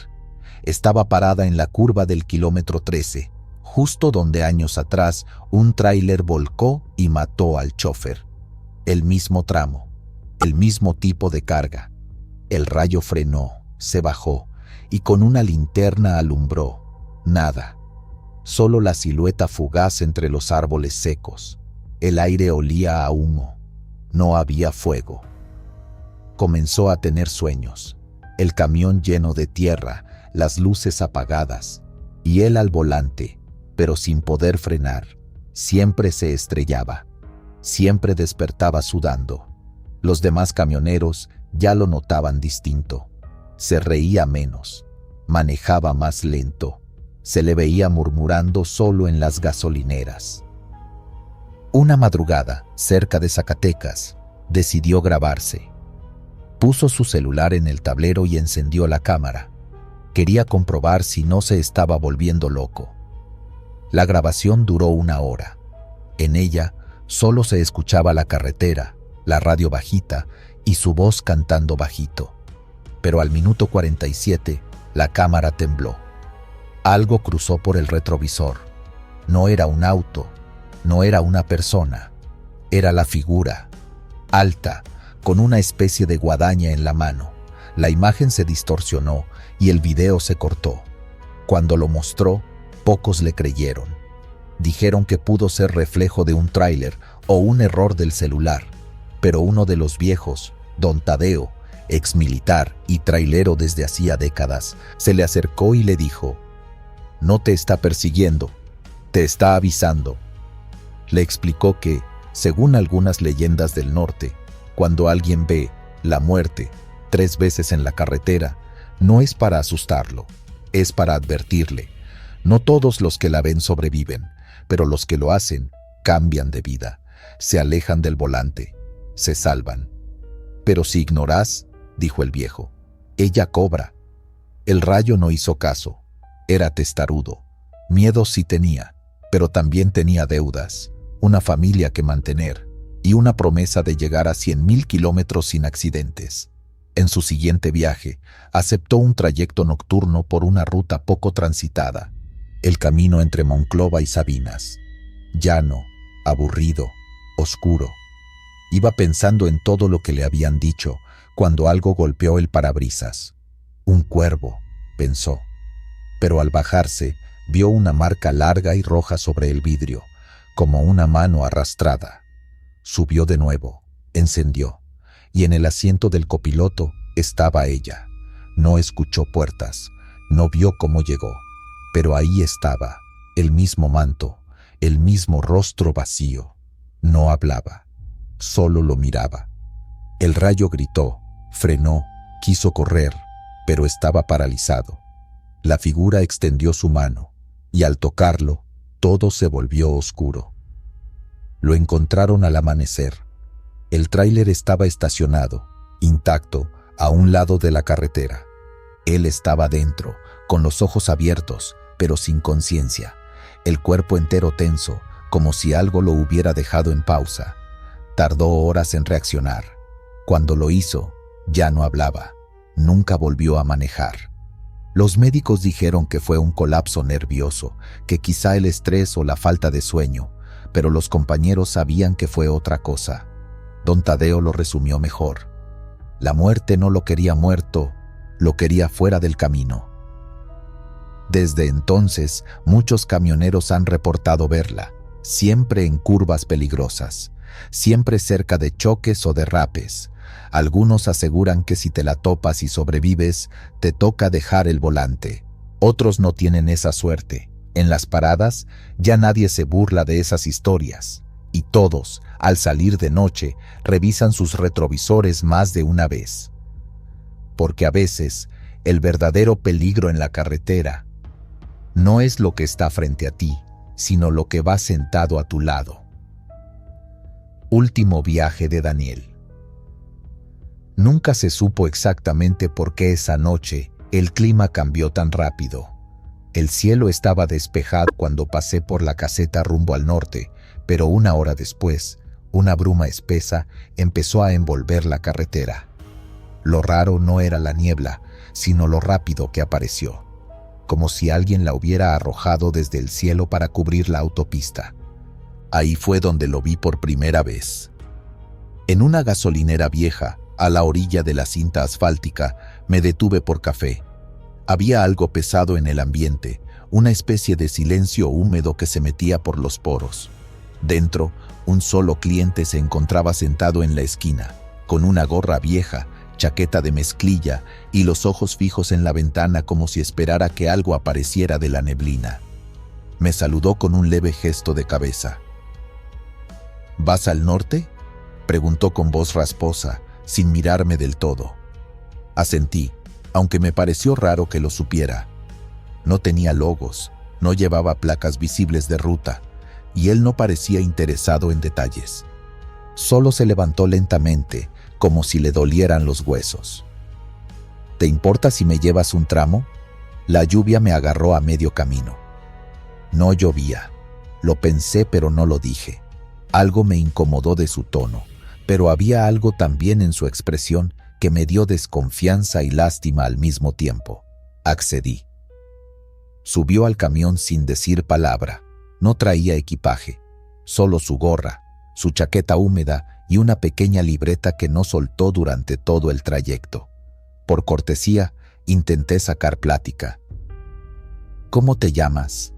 Estaba parada en la curva del kilómetro 13, justo donde años atrás un tráiler volcó y mató al chófer. El mismo tramo, el mismo tipo de carga. El rayo frenó, se bajó y con una linterna alumbró. Nada. Solo la silueta fugaz entre los árboles secos. El aire olía a humo. No había fuego. Comenzó a tener sueños. El camión lleno de tierra, las luces apagadas, y él al volante, pero sin poder frenar. Siempre se estrellaba. Siempre despertaba sudando. Los demás camioneros ya lo notaban distinto. Se reía menos. Manejaba más lento. Se le veía murmurando solo en las gasolineras. Una madrugada, cerca de Zacatecas, decidió grabarse. Puso su celular en el tablero y encendió la cámara. Quería comprobar si no se estaba volviendo loco. La grabación duró 1 hora. En ella solo se escuchaba la carretera, la radio bajita y su voz cantando bajito. Pero al minuto 47, la cámara tembló. Algo cruzó por el retrovisor. No era un auto, no era una persona. Era la figura, alta, con una especie de guadaña en la mano. La imagen se distorsionó y el video se cortó. Cuando lo mostró, pocos le creyeron. Dijeron que pudo ser reflejo de un tráiler o un error del celular, pero uno de los viejos, don Tadeo, exmilitar y trailero desde hacía décadas, se le acercó y le dijo: «No te está persiguiendo, te está avisando». Le explicó que, según algunas leyendas del norte, cuando alguien ve la muerte 3 veces en la carretera, no es para asustarlo, es para advertirle. No todos los que la ven sobreviven, pero los que lo hacen cambian de vida, se alejan del volante, se salvan. «Pero si ignorás», dijo el viejo, «ella cobra». El rayo no hizo caso. Era testarudo. Miedo sí tenía, pero también tenía deudas, una familia que mantener y una promesa de llegar a 100.000 kilómetros sin accidentes. En su siguiente viaje, aceptó un trayecto nocturno por una ruta poco transitada, el camino entre Monclova y Sabinas. Llano, aburrido, oscuro. Iba pensando en todo lo que le habían dicho cuando algo golpeó el parabrisas. Un cuervo, pensó. Pero al bajarse, vio una marca larga y roja sobre el vidrio, como una mano arrastrada. Subió de nuevo, encendió, y en el asiento del copiloto estaba ella. No escuchó puertas, no vio cómo llegó, pero ahí estaba, el mismo manto, el mismo rostro vacío. No hablaba, solo lo miraba. El rayo gritó, frenó, quiso correr, pero estaba paralizado. La figura extendió su mano, y al tocarlo, todo se volvió oscuro. Lo encontraron al amanecer. El tráiler estaba estacionado, intacto, a un lado de la carretera. Él estaba dentro, con los ojos abiertos, pero sin conciencia, el cuerpo entero tenso, como si algo lo hubiera dejado en pausa. Tardó horas en reaccionar. Cuando lo hizo, ya no hablaba, nunca volvió a manejar. Los médicos dijeron que fue un colapso nervioso, que quizá el estrés o la falta de sueño, pero los compañeros sabían que fue otra cosa. Don Tadeo lo resumió mejor. La muerte no lo quería muerto, lo quería fuera del camino. Desde entonces, muchos camioneros han reportado verla, siempre en curvas peligrosas, siempre cerca de choques o derrapes. Algunos aseguran que si te la topas y sobrevives, te toca dejar el volante. Otros no tienen esa suerte. En las paradas, ya nadie se burla de esas historias. Y todos, al salir de noche, revisan sus retrovisores más de una vez. Porque a veces, el verdadero peligro en la carretera no es lo que está frente a ti, sino lo que va sentado a tu lado. Último viaje de Daniel. Nunca se supo exactamente por qué esa noche el clima cambió tan rápido. El cielo estaba despejado cuando pasé por la caseta rumbo al norte, pero 1 hora después, una bruma espesa empezó a envolver la carretera. Lo raro no era la niebla, sino lo rápido que apareció, como si alguien la hubiera arrojado desde el cielo para cubrir la autopista. Ahí fue donde lo vi por primera vez. En una gasolinera vieja, a la orilla de la cinta asfáltica, me detuve por café. Había algo pesado en el ambiente, una especie de silencio húmedo que se metía por los poros. Dentro, un solo cliente se encontraba sentado en la esquina, con una gorra vieja, chaqueta de mezclilla y los ojos fijos en la ventana como si esperara que algo apareciera de la neblina. Me saludó con un leve gesto de cabeza. ¿Vas al norte?, preguntó con voz rasposa, sin mirarme del todo. Asentí, aunque me pareció raro que lo supiera. No tenía logos, no llevaba placas visibles de ruta, y él no parecía interesado en detalles. Solo se levantó lentamente, como si le dolieran los huesos. ¿Te importa si me llevas un tramo? La lluvia me agarró a medio camino. No llovía. Lo pensé, pero no lo dije. Algo me incomodó de su tono, pero había algo también en su expresión que me dio desconfianza y lástima al mismo tiempo. Accedí. Subió al camión sin decir palabra. No traía equipaje, solo su gorra, su chaqueta húmeda y una pequeña libreta que no soltó durante todo el trayecto. Por cortesía, intenté sacar plática. ¿Cómo te llamas?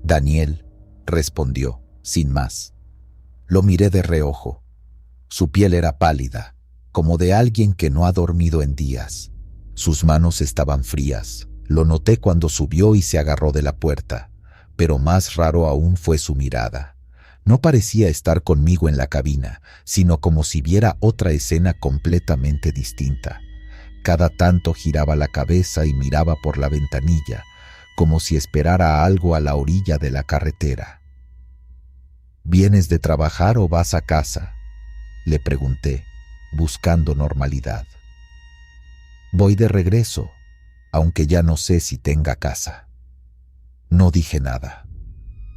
Daniel, respondió, sin más. Lo miré de reojo. Su piel era pálida, como de alguien que no ha dormido en días. Sus manos estaban frías. Lo noté cuando subió y se agarró de la puerta, pero más raro aún fue su mirada. No parecía estar conmigo en la cabina, sino como si viera otra escena completamente distinta. Cada tanto giraba la cabeza y miraba por la ventanilla, como si esperara algo a la orilla de la carretera. ¿Vienes de trabajar o vas a casa?, le pregunté, buscando normalidad. Voy de regreso, aunque ya no sé si tenga casa. No dije nada.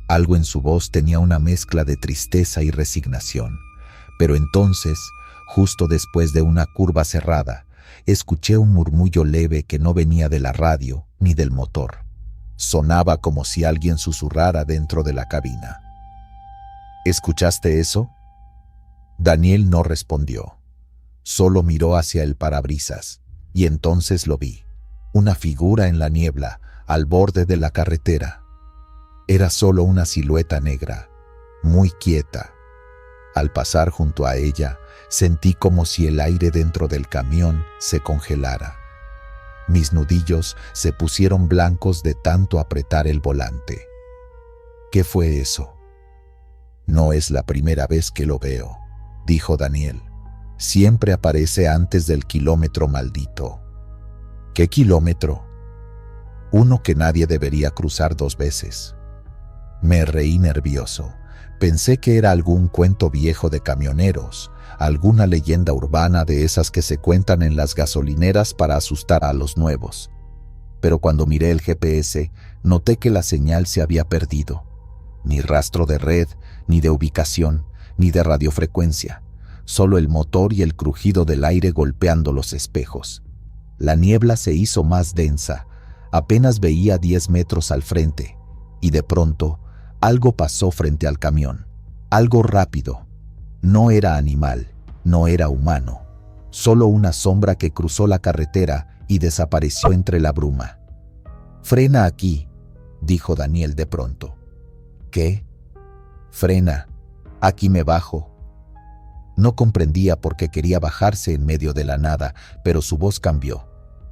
Algo en su voz tenía una mezcla de tristeza y resignación, pero entonces, justo después de una curva cerrada, escuché un murmullo leve que no venía de la radio ni del motor. Sonaba como si alguien susurrara dentro de la cabina. ¿Escuchaste eso? Daniel no respondió. Solo miró hacia el parabrisas, y entonces lo vi. Una figura en la niebla, al borde de la carretera. Era solo una silueta negra, muy quieta. Al pasar junto a ella, sentí como si el aire dentro del camión se congelara. Mis nudillos se pusieron blancos de tanto apretar el volante. ¿Qué fue eso? No es la primera vez que lo veo, dijo Daniel. Siempre aparece antes del kilómetro maldito. ¿Qué kilómetro? Uno que nadie debería cruzar 2 veces. Me reí nervioso. Pensé que era algún cuento viejo de camioneros, alguna leyenda urbana de esas que se cuentan en las gasolineras para asustar a los nuevos. Pero cuando miré el GPS, noté que la señal se había perdido. Ni rastro de red, ni de ubicación, ni de radiofrecuencia. Solo el motor y el crujido del aire golpeando los espejos. La niebla se hizo más densa. Apenas veía 10 metros al frente, y de pronto, algo pasó frente al camión. Algo rápido. No era animal, no era humano. Solo una sombra que cruzó la carretera y desapareció entre la bruma. «Frena aquí», dijo Daniel de pronto. «¿Qué?» «Frena. Aquí me bajo». No comprendía por qué quería bajarse en medio de la nada, pero su voz cambió.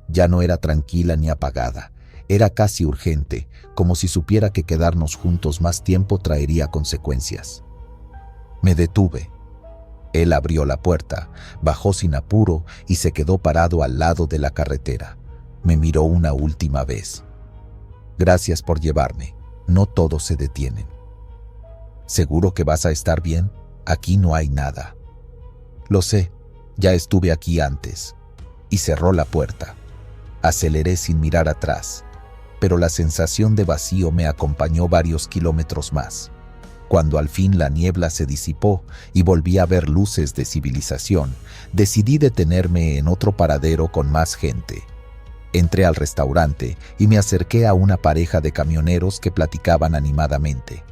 Ya no era tranquila ni apagada. Era casi urgente, como si supiera que quedarnos juntos más tiempo traería consecuencias. Me detuve. Él abrió la puerta, bajó sin apuro y se quedó parado al lado de la carretera. Me miró una última vez. «Gracias por llevarme. No todos se detienen». «¿Seguro que vas a estar bien? Aquí no hay nada». «Lo sé. Ya estuve aquí antes». Y cerró la puerta. Aceleré sin mirar atrás. pero la sensación de vacío me acompañó varios kilómetros más. Cuando al fin la niebla se disipó y volví a ver luces de civilización, decidí detenerme en otro paradero con más gente. Entré al restaurante y me acerqué a una pareja de camioneros que platicaban animadamente.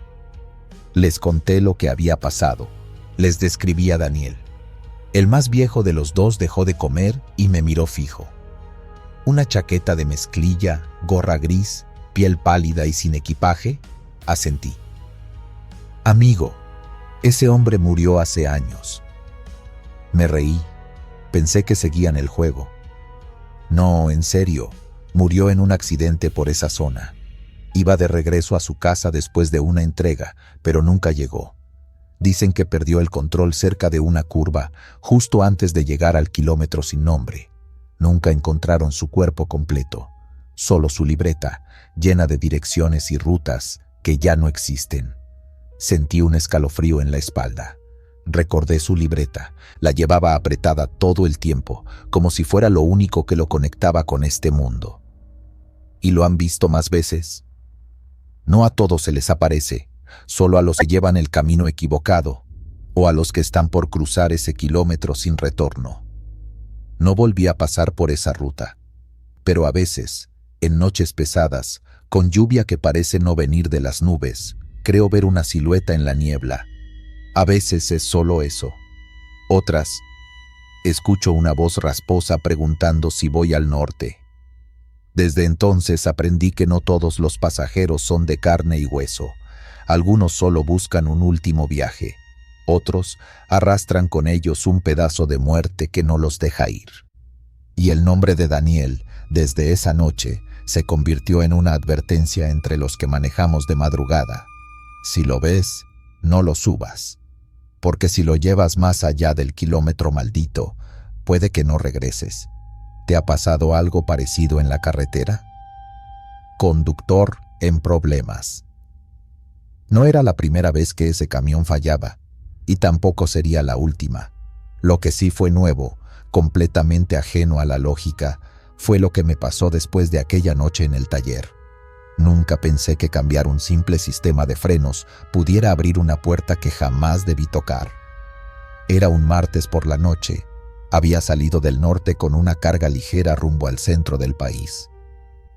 Les conté lo que había pasado. Les describí a Daniel. El más viejo de los dos dejó de comer y me miró fijo. Una chaqueta de mezclilla, gorra gris, piel pálida y sin equipaje, asentí. Amigo, ese hombre murió hace años. Me reí. Pensé que seguían el juego. No, en serio, murió en un accidente por esa zona. Iba de regreso a su casa después de una entrega, pero nunca llegó. Dicen que perdió el control cerca de una curva, justo antes de llegar al kilómetro sin nombre. Nunca encontraron su cuerpo completo, solo su libreta, llena de direcciones y rutas que ya no existen. Sentí un escalofrío en la espalda. Recordé su libreta, la llevaba apretada todo el tiempo, como si fuera lo único que lo conectaba con este mundo. ¿Y lo han visto más veces? No a todos se les aparece, solo a los que llevan el camino equivocado, o a los que están por cruzar ese kilómetro sin retorno. No volví a pasar por esa ruta, pero a veces, en noches pesadas, con lluvia que parece no venir de las nubes, creo ver una silueta en la niebla. A veces es solo eso. Otras, escucho una voz rasposa preguntando si voy al norte. Desde entonces aprendí que no todos los pasajeros son de carne y hueso. Algunos solo buscan un último viaje. Otros arrastran con ellos un pedazo de muerte que no los deja ir. Y el nombre de Daniel, desde esa noche, se convirtió en una advertencia entre los que manejamos de madrugada. Si lo ves, no lo subas, porque si lo llevas más allá del kilómetro maldito, puede que no regreses. ¿Te ha pasado algo parecido en la carretera? Conductor en problemas. No era la primera vez que ese camión fallaba, y tampoco sería la última. Lo que sí fue nuevo, completamente ajeno a la lógica, fue lo que me pasó después de aquella noche en el taller. Nunca pensé que cambiar un simple sistema de frenos pudiera abrir una puerta que jamás debí tocar. Era un martes por la noche. Había salido del norte con una carga ligera rumbo al centro del país.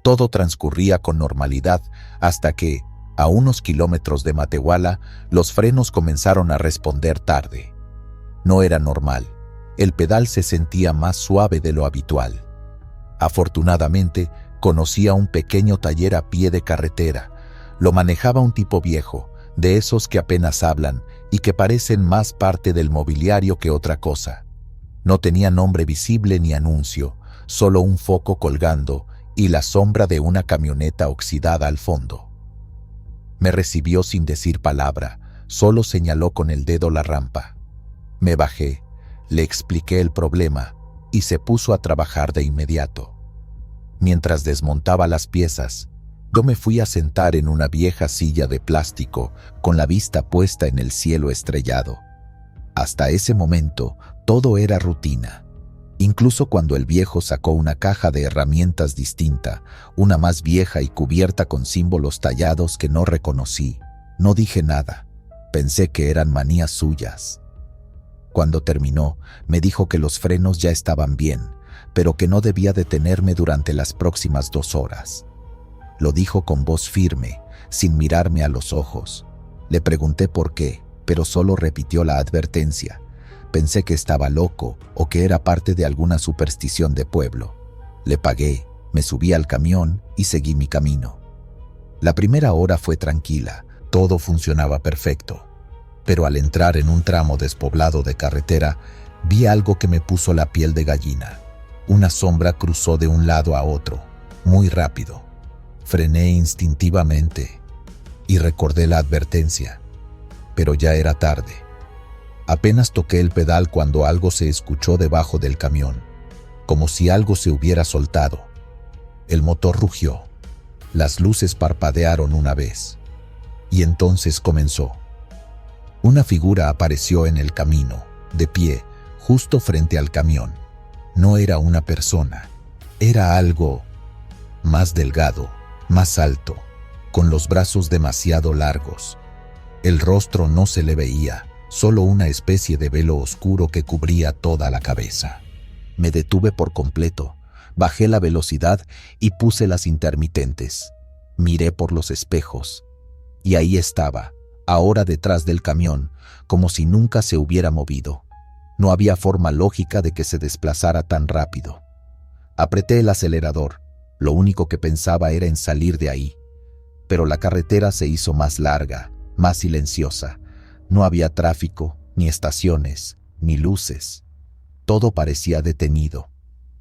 Todo transcurría con normalidad hasta que, a unos kilómetros de Matehuala, los frenos comenzaron a responder tarde. No era normal. El pedal se sentía más suave de lo habitual. Afortunadamente, conocía un pequeño taller a pie de carretera. Lo manejaba un tipo viejo, de esos que apenas hablan y que parecen más parte del mobiliario que otra cosa. No tenía nombre visible ni anuncio, solo un foco colgando y la sombra de una camioneta oxidada al fondo. Me recibió sin decir palabra, solo señaló con el dedo la rampa. Me bajé, le expliqué el problema y se puso a trabajar de inmediato. Mientras desmontaba las piezas, yo me fui a sentar en una vieja silla de plástico con la vista puesta en el cielo estrellado. Hasta ese momento, todo era rutina. Incluso cuando el viejo sacó una caja de herramientas distinta, una más vieja y cubierta con símbolos tallados que no reconocí, no dije nada. Pensé que eran manías suyas. Cuando terminó, me dijo que los frenos ya estaban bien, pero que no debía detenerme durante las próximas 2 horas. Lo dijo con voz firme, sin mirarme a los ojos. Le pregunté por qué, pero solo repitió la advertencia. Pensé que estaba loco o que era parte de alguna superstición de pueblo. Le pagué, me subí al camión y seguí mi camino. La primera hora fue tranquila, todo funcionaba perfecto. Pero al entrar en un tramo despoblado de carretera, vi algo que me puso la piel de gallina. Una sombra cruzó de un lado a otro, muy rápido. Frené instintivamente y recordé la advertencia, pero ya era tarde. Apenas toqué el pedal cuando algo se escuchó debajo del camión, como si algo se hubiera soltado. El motor rugió, las luces parpadearon una vez, y entonces comenzó. Una figura apareció en el camino, de pie, justo frente al camión. No era una persona, era algo más delgado, más alto, con los brazos demasiado largos. El rostro no se le veía, solo una especie de velo oscuro que cubría toda la cabeza. Me detuve por completo, bajé la velocidad y puse las intermitentes. Miré por los espejos, y ahí estaba, ahora detrás del camión, como si nunca se hubiera movido. No había forma lógica de que se desplazara tan rápido. Apreté el acelerador, lo único que pensaba era en salir de ahí. Pero la carretera se hizo más larga, más silenciosa. No había tráfico, ni estaciones, ni luces. Todo parecía detenido.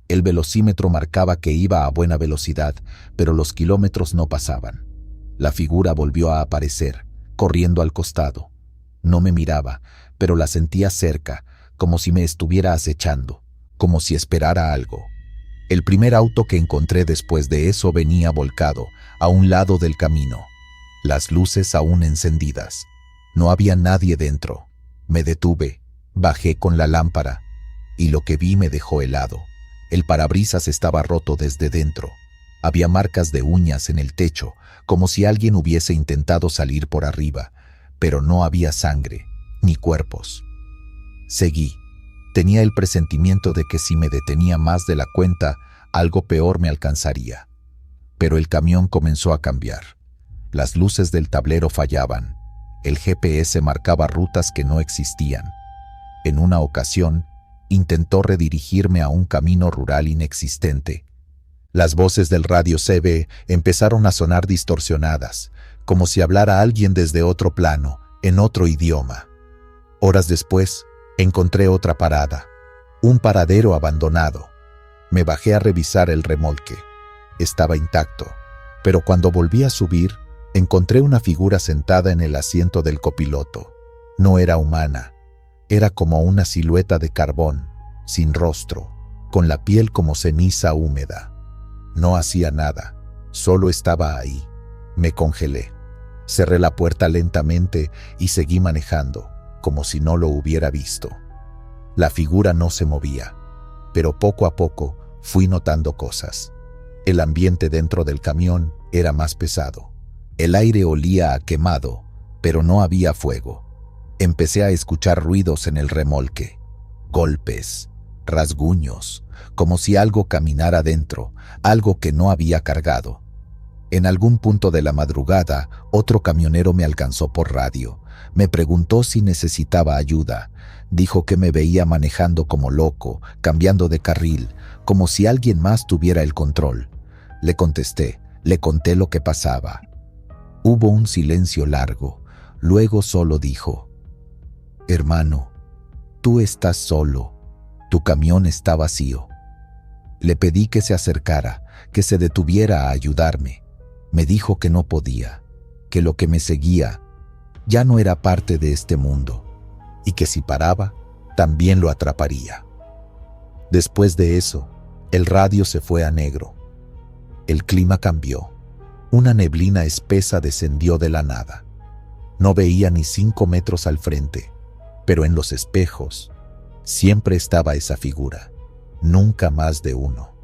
El velocímetro marcaba que iba a buena velocidad, pero los kilómetros no pasaban. La figura volvió a aparecer, corriendo al costado. No me miraba, pero la sentía cerca, como si me estuviera acechando, como si esperara algo. El primer auto que encontré después de eso venía volcado, a un lado del camino. Las luces aún encendidas. No había nadie dentro. Me detuve, bajé con la lámpara, y lo que vi me dejó helado. El parabrisas estaba roto desde dentro. Había marcas de uñas en el techo, como si alguien hubiese intentado salir por arriba, pero no había sangre, ni cuerpos. Seguí. Tenía el presentimiento de que si me detenía más de la cuenta, algo peor me alcanzaría. Pero el camión comenzó a cambiar. Las luces del tablero fallaban. El GPS marcaba rutas que no existían. En una ocasión, intentó redirigirme a un camino rural inexistente. Las voces del radio CB empezaron a sonar distorsionadas, como si hablara alguien desde otro plano, en otro idioma. Horas después, encontré otra parada, un paradero abandonado. Me bajé a revisar el remolque. Estaba intacto, pero cuando volví a subir, encontré una figura sentada en el asiento del copiloto. No era humana, era como una silueta de carbón, sin rostro, con la piel como ceniza húmeda. No hacía nada, solo estaba ahí. Me congelé. Cerré la puerta lentamente y seguí manejando, como si no lo hubiera visto. La figura no se movía, pero poco a poco fui notando cosas. El ambiente dentro del camión era más pesado. El aire olía a quemado, pero no había fuego. Empecé a escuchar ruidos en el remolque. Golpes, rasguños, como si algo caminara dentro, algo que no había cargado. En algún punto de la madrugada, otro camionero me alcanzó por radio. Me preguntó si necesitaba ayuda. Dijo que me veía manejando como loco, cambiando de carril, como si alguien más tuviera el control. Le contesté, le conté lo que pasaba. Hubo un silencio largo. Luego solo dijo: «Hermano, tú estás solo. Tu camión está vacío». Le pedí que se acercara, que se detuviera a ayudarme. Me dijo que no podía, que lo que me seguía ya no era parte de este mundo, y que si paraba, también lo atraparía. Después de eso, el radio se fue a negro. El clima cambió. Una neblina espesa descendió de la nada. No veía ni 5 metros al frente, pero en los espejos siempre estaba esa figura, nunca más de uno,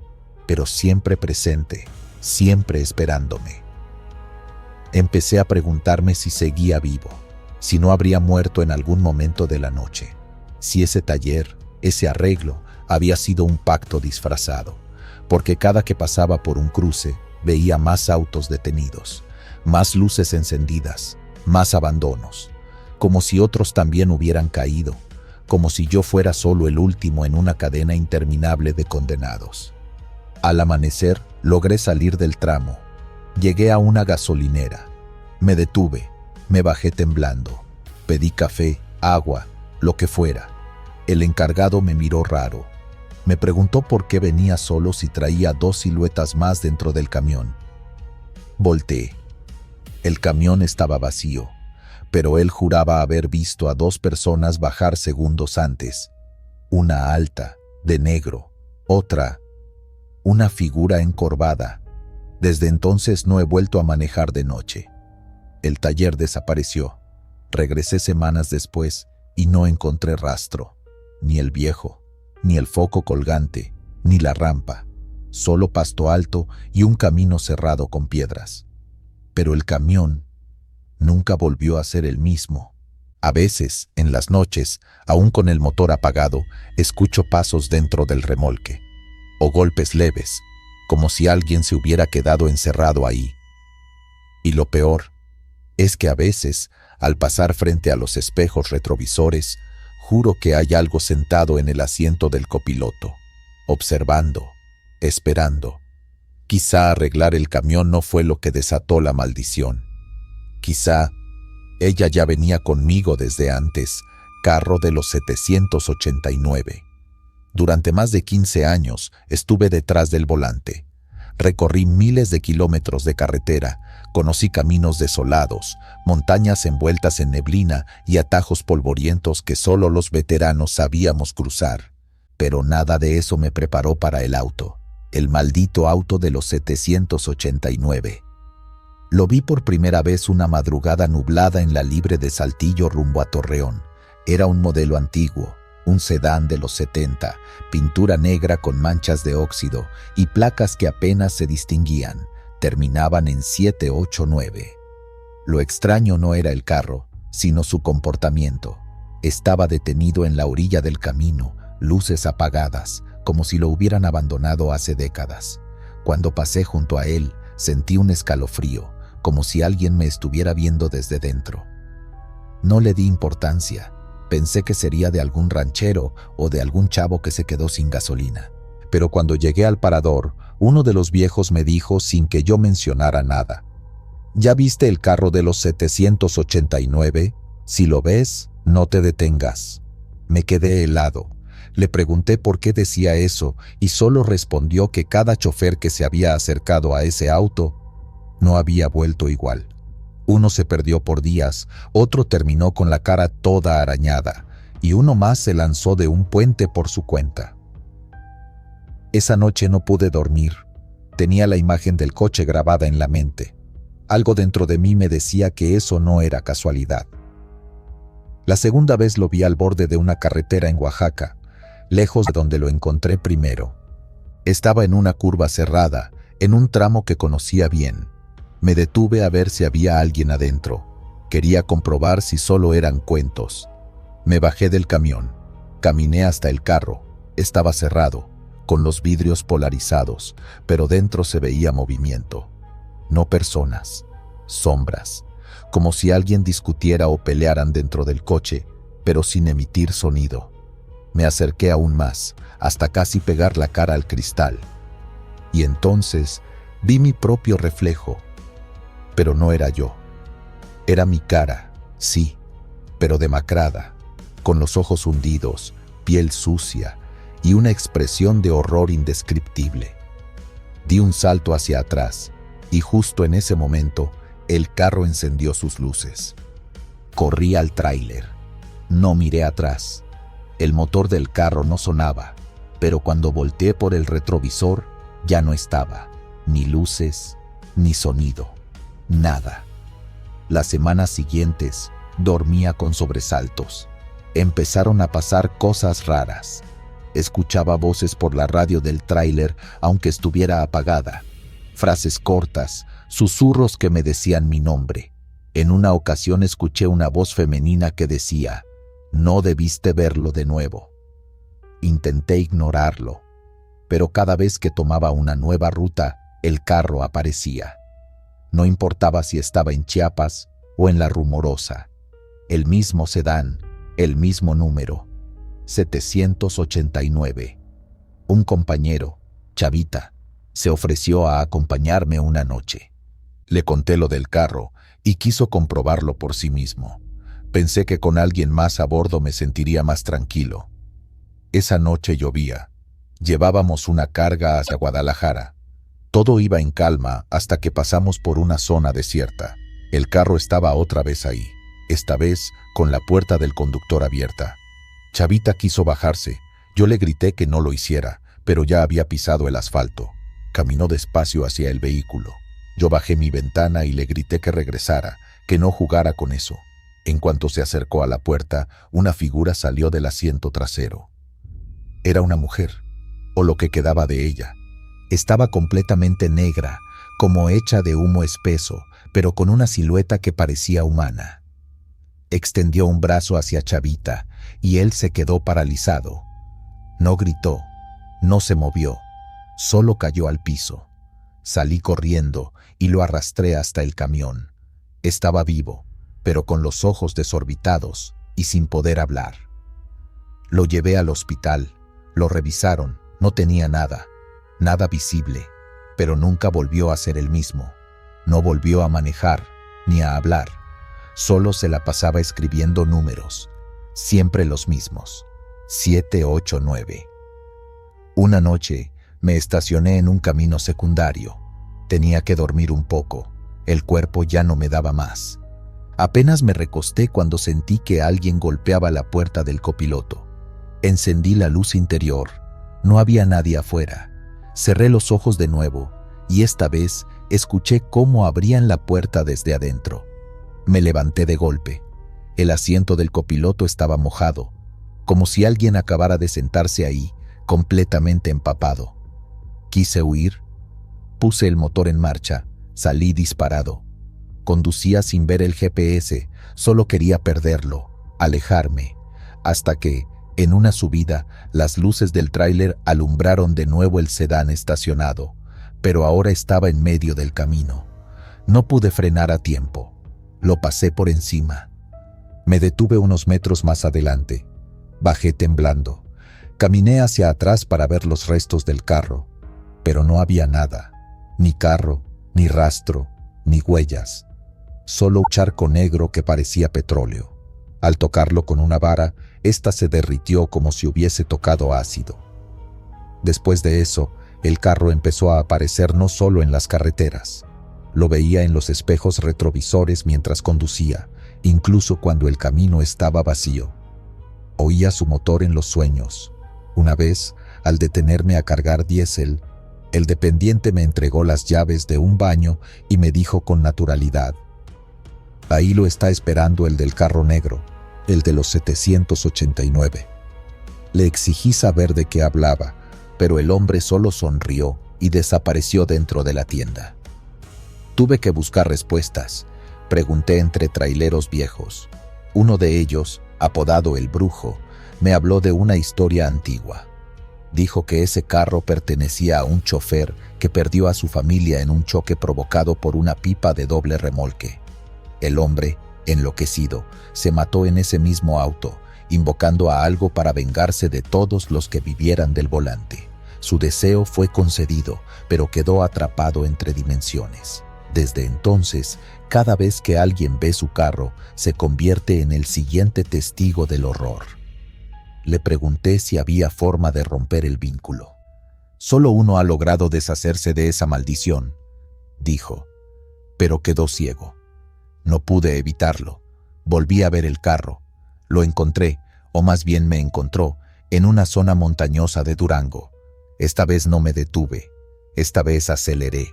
pero siempre presente, siempre esperándome. Empecé a preguntarme si seguía vivo, si no habría muerto en algún momento de la noche, si ese taller, ese arreglo, había sido un pacto disfrazado, porque cada que pasaba por un cruce veía más autos detenidos, más luces encendidas, más abandonos, como si otros también hubieran caído, como si yo fuera solo el último en una cadena interminable de condenados. Al amanecer, logré salir del tramo. Llegué a una gasolinera. Me detuve, me bajé temblando. Pedí café, agua, lo que fuera. El encargado me miró raro. Me preguntó por qué venía solo si traía 2 siluetas más dentro del camión. Volteé. El camión estaba vacío, pero él juraba haber visto a 2 personas bajar segundos antes. Una alta, de negro, otra, una figura encorvada. Desde entonces no he vuelto a manejar de noche. El taller desapareció. Regresé semanas después y no encontré rastro, ni el viejo, ni el foco colgante, ni la rampa. solo pasto alto y un camino cerrado con piedras. Pero el camión nunca volvió a ser el mismo. A veces, en las noches, aún con el motor apagado, escucho pasos dentro del remolque, o golpes leves, como si alguien se hubiera quedado encerrado ahí. Y lo peor es que a veces, al pasar frente a los espejos retrovisores, juro que hay algo sentado en el asiento del copiloto, observando, esperando. Quizá arreglar el camión no fue lo que desató la maldición. Quizá ella ya venía conmigo desde antes, carro de los 789. Durante más de 15 años estuve detrás del volante. Recorrí miles de kilómetros de carretera, conocí caminos desolados, montañas envueltas en neblina y atajos polvorientos que solo los veteranos sabíamos cruzar. Pero nada de eso me preparó para el auto, el maldito auto de los 789. Lo vi por primera vez una madrugada nublada en la Libre de Saltillo rumbo a Torreón. Era un modelo antiguo, un sedán de los 70, pintura negra con manchas de óxido y placas que apenas se distinguían. Terminaban en 789. Lo extraño no era el carro, sino su comportamiento. Estaba detenido en la orilla del camino, luces apagadas, como si lo hubieran abandonado hace décadas. Cuando pasé junto a él, sentí un escalofrío, como si alguien me estuviera viendo desde dentro. No le di importancia. Pensé que sería de algún ranchero o de algún chavo que se quedó sin gasolina. Pero cuando llegué al parador, uno de los viejos me dijo sin que yo mencionara nada: ¿Ya viste el carro de los 789? Si lo ves, no te detengas. Me quedé helado. Le pregunté por qué decía eso y solo respondió que cada chofer que se había acercado a ese auto no había vuelto igual. Uno se perdió por días, otro terminó con la cara toda arañada y uno más se lanzó de un puente por su cuenta. Esa noche no pude dormir. Tenía la imagen del coche grabada en la mente. Algo dentro de mí me decía que eso no era casualidad. La segunda vez lo vi al borde de una carretera en Oaxaca, lejos de donde lo encontré primero. Estaba en una curva cerrada, en un tramo que conocía bien. Me detuve a ver si había alguien adentro. Quería comprobar si solo eran cuentos. Me bajé del camión. Caminé hasta el carro. Estaba cerrado, con los vidrios polarizados, pero dentro se veía movimiento. No personas, sombras, como si alguien discutiera o pelearan dentro del coche, pero sin emitir sonido. Me acerqué aún más, hasta casi pegar la cara al cristal. Y entonces vi mi propio reflejo. Pero no era yo. Era mi cara, sí, pero demacrada, con los ojos hundidos, piel sucia y una expresión de horror indescriptible. Di un salto hacia atrás y justo en ese momento el carro encendió sus luces. Corrí al tráiler. No miré atrás. El motor del carro no sonaba, pero cuando volteé por el retrovisor ya no estaba, ni luces, ni sonido. Nada. Las semanas siguientes dormía con sobresaltos. Empezaron a pasar cosas raras. Escuchaba voces por la radio del tráiler aunque estuviera apagada. Frases cortas, susurros que me decían mi nombre. En una ocasión escuché una voz femenina que decía: «No debiste verlo de nuevo». Intenté ignorarlo, pero cada vez que tomaba una nueva ruta, el carro aparecía. No importaba si estaba en Chiapas o en La Rumorosa. El mismo sedán, el mismo número, 789. Un compañero, Chavita, se ofreció a acompañarme una noche. Le conté lo del carro y quiso comprobarlo por sí mismo. Pensé que con alguien más a bordo me sentiría más tranquilo. Esa noche llovía. Llevábamos una carga hacia Guadalajara. Todo iba en calma hasta que pasamos por una zona desierta. El carro estaba otra vez ahí, esta vez con la puerta del conductor abierta. Chavita quiso bajarse. Yo le grité que no lo hiciera, pero ya había pisado el asfalto. Caminó despacio hacia el vehículo. Yo bajé mi ventana y le grité que regresara, que no jugara con eso. En cuanto se acercó a la puerta, una figura salió del asiento trasero. Era una mujer, o lo que quedaba de ella. Estaba completamente negra, como hecha de humo espeso, pero con una silueta que parecía humana. Extendió un brazo hacia Chavita y él se quedó paralizado. No gritó, no se movió, solo cayó al piso. Salí corriendo y lo arrastré hasta el camión. Estaba vivo, pero con los ojos desorbitados y sin poder hablar. Lo llevé al hospital, lo revisaron, no tenía nada, nada visible, pero nunca volvió a ser el mismo. No volvió a manejar, ni a hablar. Solo se la pasaba escribiendo números, siempre los mismos, 7, 8, 9. Una noche me estacioné en un camino secundario. Tenía que dormir un poco, el cuerpo ya no me daba más. Apenas me recosté cuando sentí que alguien golpeaba la puerta del copiloto. Encendí la luz interior, no había nadie afuera. Cerré los ojos de nuevo y esta vez escuché cómo abrían la puerta desde adentro. Me levanté de golpe. El asiento del copiloto estaba mojado, como si alguien acabara de sentarse ahí, completamente empapado. Quise huir. Puse el motor en marcha, salí disparado. Conducía sin ver el GPS, solo quería perderlo, alejarme, hasta que, en una subida, las luces del tráiler alumbraron de nuevo el sedán estacionado, pero ahora estaba en medio del camino. No pude frenar a tiempo. Lo pasé por encima. Me detuve unos metros más adelante. Bajé temblando. Caminé hacia atrás para ver los restos del carro, pero no había nada. Ni carro, ni rastro, ni huellas. Solo un charco negro que parecía petróleo. Al tocarlo con una vara, ésta se derritió como si hubiese tocado ácido. Después de eso, el carro empezó a aparecer no solo en las carreteras. Lo veía en los espejos retrovisores mientras conducía, incluso cuando el camino estaba vacío. Oía su motor en los sueños. Una vez, al detenerme a cargar diésel, el dependiente me entregó las llaves de un baño y me dijo con naturalidad: «Ahí lo está esperando el del carro negro, el de los 789». Le exigí saber de qué hablaba, pero el hombre solo sonrió y desapareció dentro de la tienda. Tuve que buscar respuestas. Pregunté entre traileros viejos. Uno de ellos, apodado el Brujo, me habló de una historia antigua. Dijo que ese carro pertenecía a un chofer que perdió a su familia en un choque provocado por una pipa de doble remolque. El hombre, enloquecido, se mató en ese mismo auto, invocando a algo para vengarse de todos los que vivieran del volante. Su deseo fue concedido, pero quedó atrapado entre dimensiones. Desde entonces, cada vez que alguien ve su carro, se convierte en el siguiente testigo del horror. Le pregunté si había forma de romper el vínculo. «Solo uno ha logrado deshacerse de esa maldición», dijo, pero quedó ciego. No pude evitarlo. Volví a ver el carro. Lo encontré, o más bien me encontró, en una zona montañosa de Durango. Esta vez no me detuve. Esta vez aceleré.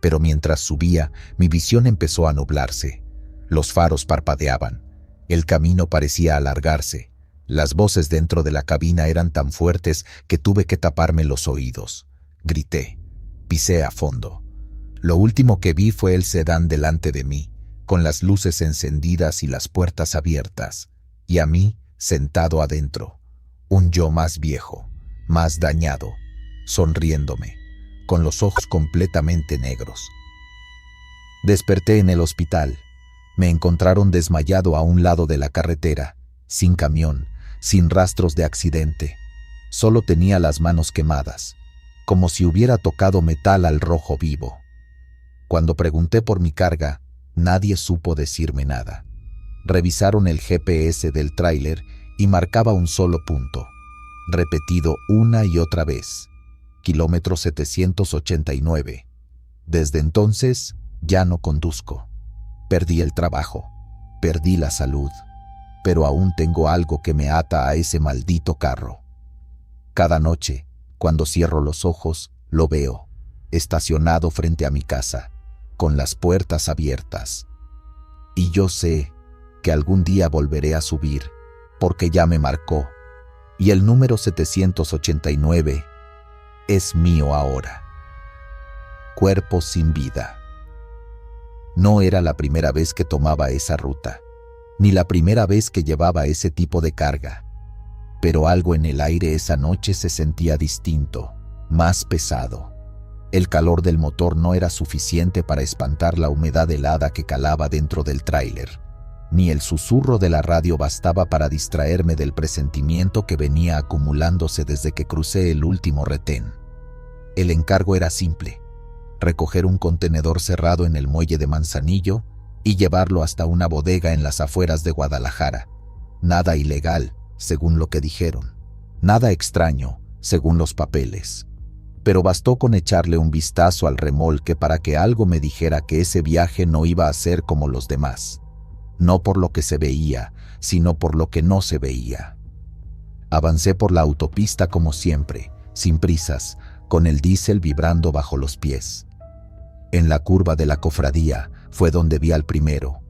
Pero mientras subía, mi visión empezó a nublarse. Los faros parpadeaban. El camino parecía alargarse. Las voces dentro de la cabina eran tan fuertes que tuve que taparme los oídos. Grité. Pisé a fondo. Lo último que vi fue el sedán delante de mí, con las luces encendidas y las puertas abiertas, y a mí sentado adentro. Un yo más viejo, más dañado, sonriéndome, con los ojos completamente negros. Desperté en el hospital. Me encontraron desmayado a un lado de la carretera, sin camión, sin rastros de accidente. Solo tenía las manos quemadas, como si hubiera tocado metal al rojo vivo. Cuando pregunté por mi carga, nadie supo decirme nada. Revisaron el GPS del tráiler y marcaba un solo punto, repetido una y otra vez: kilómetro 789. Desde entonces, ya no conduzco. Perdí el trabajo, perdí la salud, pero aún tengo algo que me ata a ese maldito carro. Cada noche, cuando cierro los ojos, lo veo, estacionado frente a mi casa, con las puertas abiertas. Y yo sé que algún día volveré a subir, porque ya me marcó, y el número 789 es mío ahora. cuerpos sin vida. No era la primera vez que tomaba esa ruta, ni la primera vez que llevaba ese tipo de carga. Pero algo en el aire esa noche se sentía distinto, más pesado. El calor del motor no era suficiente para espantar la humedad helada que calaba dentro del tráiler, ni el susurro de la radio bastaba para distraerme del presentimiento que venía acumulándose desde que crucé el último retén. El encargo era simple: recoger un contenedor cerrado en el muelle de Manzanillo y llevarlo hasta una bodega en las afueras de Guadalajara. Nada ilegal, según lo que dijeron. Nada extraño, según los papeles. Pero bastó con echarle un vistazo al remolque para que algo me dijera que ese viaje no iba a ser como los demás. No por lo que se veía, sino por lo que no se veía. Avancé por la autopista como siempre, sin prisas, con el diésel vibrando bajo los pies. En la curva de la cofradía fue donde vi al primero,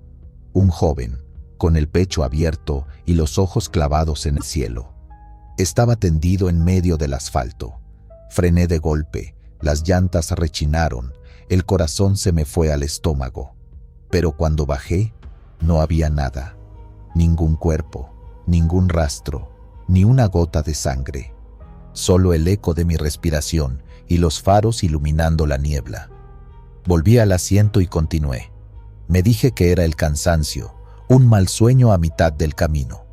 un joven, con el pecho abierto y los ojos clavados en el cielo. Estaba tendido en medio del asfalto. Frené de golpe, las llantas rechinaron, el corazón se me fue al estómago. Pero cuando bajé, no había nada, ningún cuerpo, ningún rastro, ni una gota de sangre. Solo el eco de mi respiración y los faros iluminando la niebla. Volví al asiento y continué. Me dije que era el cansancio, un mal sueño a mitad del camino.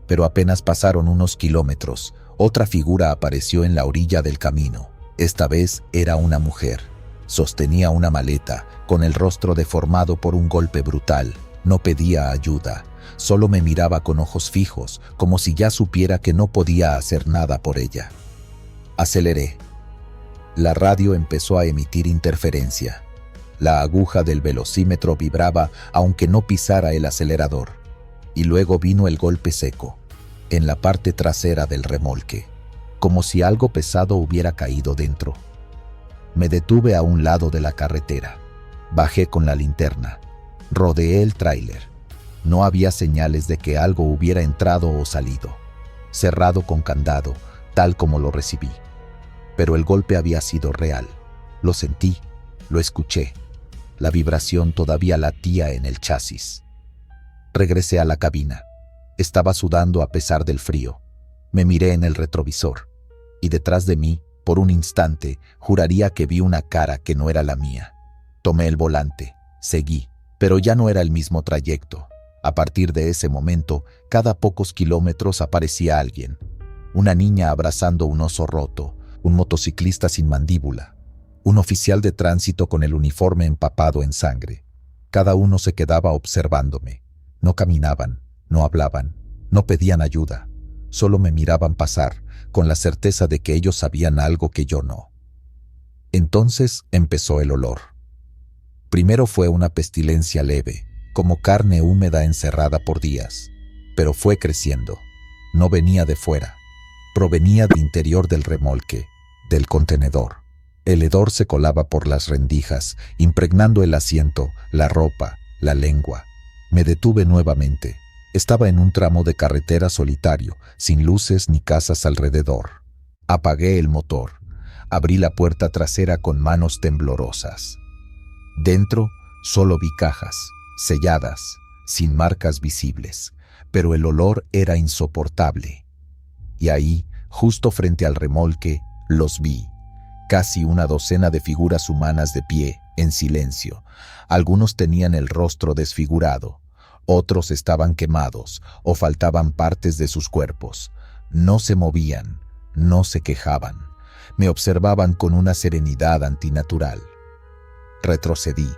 Pero apenas pasaron unos kilómetros, otra figura apareció en la orilla del camino. Esta vez era una mujer. Sostenía una maleta, con el rostro deformado por un golpe brutal. No pedía ayuda, solo me miraba con ojos fijos, como si ya supiera que no podía hacer nada por ella. Aceleré. La radio empezó a emitir interferencia. La aguja del velocímetro vibraba aunque no pisara el acelerador. Y luego vino el golpe seco, en la parte trasera del remolque, como si algo pesado hubiera caído dentro. Me detuve a un lado de la carretera. Bajé con la linterna. Rodeé el tráiler. No había señales de que algo hubiera entrado o salido. Cerrado con candado, tal como lo recibí. Pero el golpe había sido real. Lo sentí, lo escuché. La vibración todavía latía en el chasis. Regresé a la cabina. Estaba sudando a pesar del frío. Me miré en el retrovisor. Y detrás de mí, por un instante, juraría que vi una cara que no era la mía. Tomé el volante. Seguí. Pero ya no era el mismo trayecto. A partir de ese momento, cada pocos kilómetros aparecía alguien. Una niña abrazando un oso roto, un motociclista sin mandíbula, un oficial de tránsito con el uniforme empapado en sangre. Cada uno se quedaba observándome. No caminaban, no hablaban, no pedían ayuda. Solo me miraban pasar, con la certeza de que ellos sabían algo que yo no. Entonces empezó el olor. Primero fue una pestilencia leve, como carne húmeda encerrada por días, pero fue creciendo. No venía de fuera, provenía del interior del remolque, del contenedor. El hedor se colaba por las rendijas, impregnando el asiento, la ropa, la lengua. Me detuve nuevamente. Estaba en un tramo de carretera solitario, sin luces ni casas alrededor. Apagué el motor. Abrí la puerta trasera con manos temblorosas. Dentro solo vi cajas, selladas, sin marcas visibles, pero el olor era insoportable. Y ahí, justo frente al remolque, los vi. Casi una docena de figuras humanas de pie, en silencio. Algunos tenían el rostro desfigurado, otros estaban quemados o faltaban partes de sus cuerpos. No se movían, no se quejaban. Me observaban con una serenidad antinatural. Retrocedí.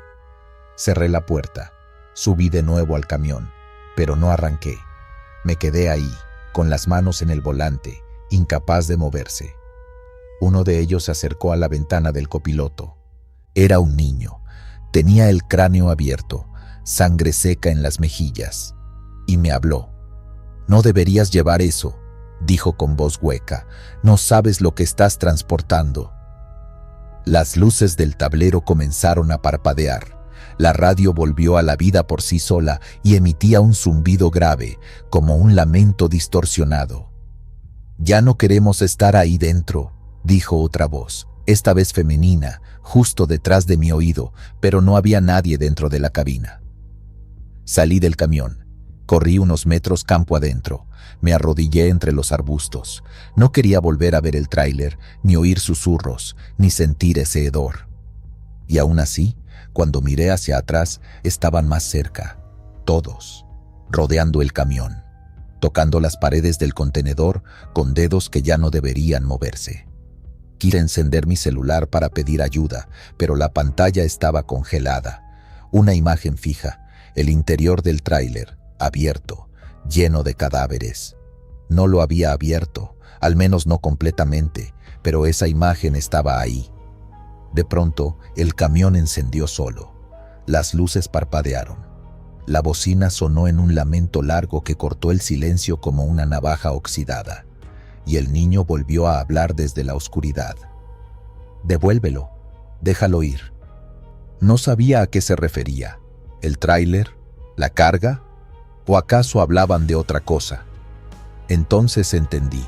Cerré la puerta. Subí de nuevo al camión, pero no arranqué. Me quedé ahí, con las manos en el volante, incapaz de moverse. Uno de ellos se acercó a la ventana del copiloto. Era un niño. Tenía el cráneo abierto, sangre seca en las mejillas. Y me habló. «No deberías llevar eso», dijo con voz hueca. «No sabes lo que estás transportando». Las luces del tablero comenzaron a parpadear. La radio volvió a la vida por sí sola y emitía un zumbido grave, como un lamento distorsionado. «Ya no queremos estar ahí dentro», dijo otra voz. esta vez femenina, justo detrás de mi oído, pero no había nadie dentro de la cabina. Salí del camión. Corrí unos metros campo adentro. Me arrodillé entre los arbustos. No quería volver a ver el tráiler, ni oír susurros, ni sentir ese hedor. Y aún así, cuando miré hacia atrás, estaban más cerca. Todos, rodeando el camión, tocando las paredes del contenedor con dedos que ya no deberían moverse. Quise encender mi celular para pedir ayuda, pero la pantalla estaba congelada. Una imagen fija, el interior del tráiler, abierto, lleno de cadáveres. No lo había abierto, al menos no completamente, pero esa imagen estaba ahí. De pronto, el camión encendió solo. Las luces parpadearon. La bocina sonó en un lamento largo que cortó el silencio como una navaja oxidada, y el niño volvió a hablar desde la oscuridad. «Devuélvelo, déjalo ir». No sabía a qué se refería. ¿El tráiler? ¿La carga? ¿O acaso hablaban de otra cosa? Entonces entendí.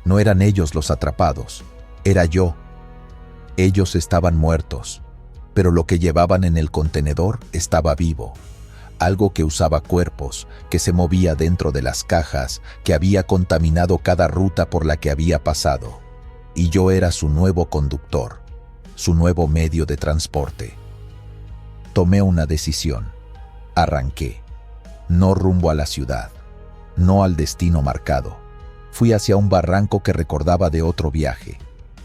No eran ellos los atrapados, era yo. Ellos estaban muertos, pero lo que llevaban en el contenedor estaba vivo. Algo que usaba cuerpos, que se movía dentro de las cajas, que había contaminado cada ruta por la que había pasado. Y yo era su nuevo conductor, su nuevo medio de transporte. Tomé una decisión. Arranqué. No rumbo a la ciudad, no al destino marcado. Fui hacia un barranco que recordaba de otro viaje,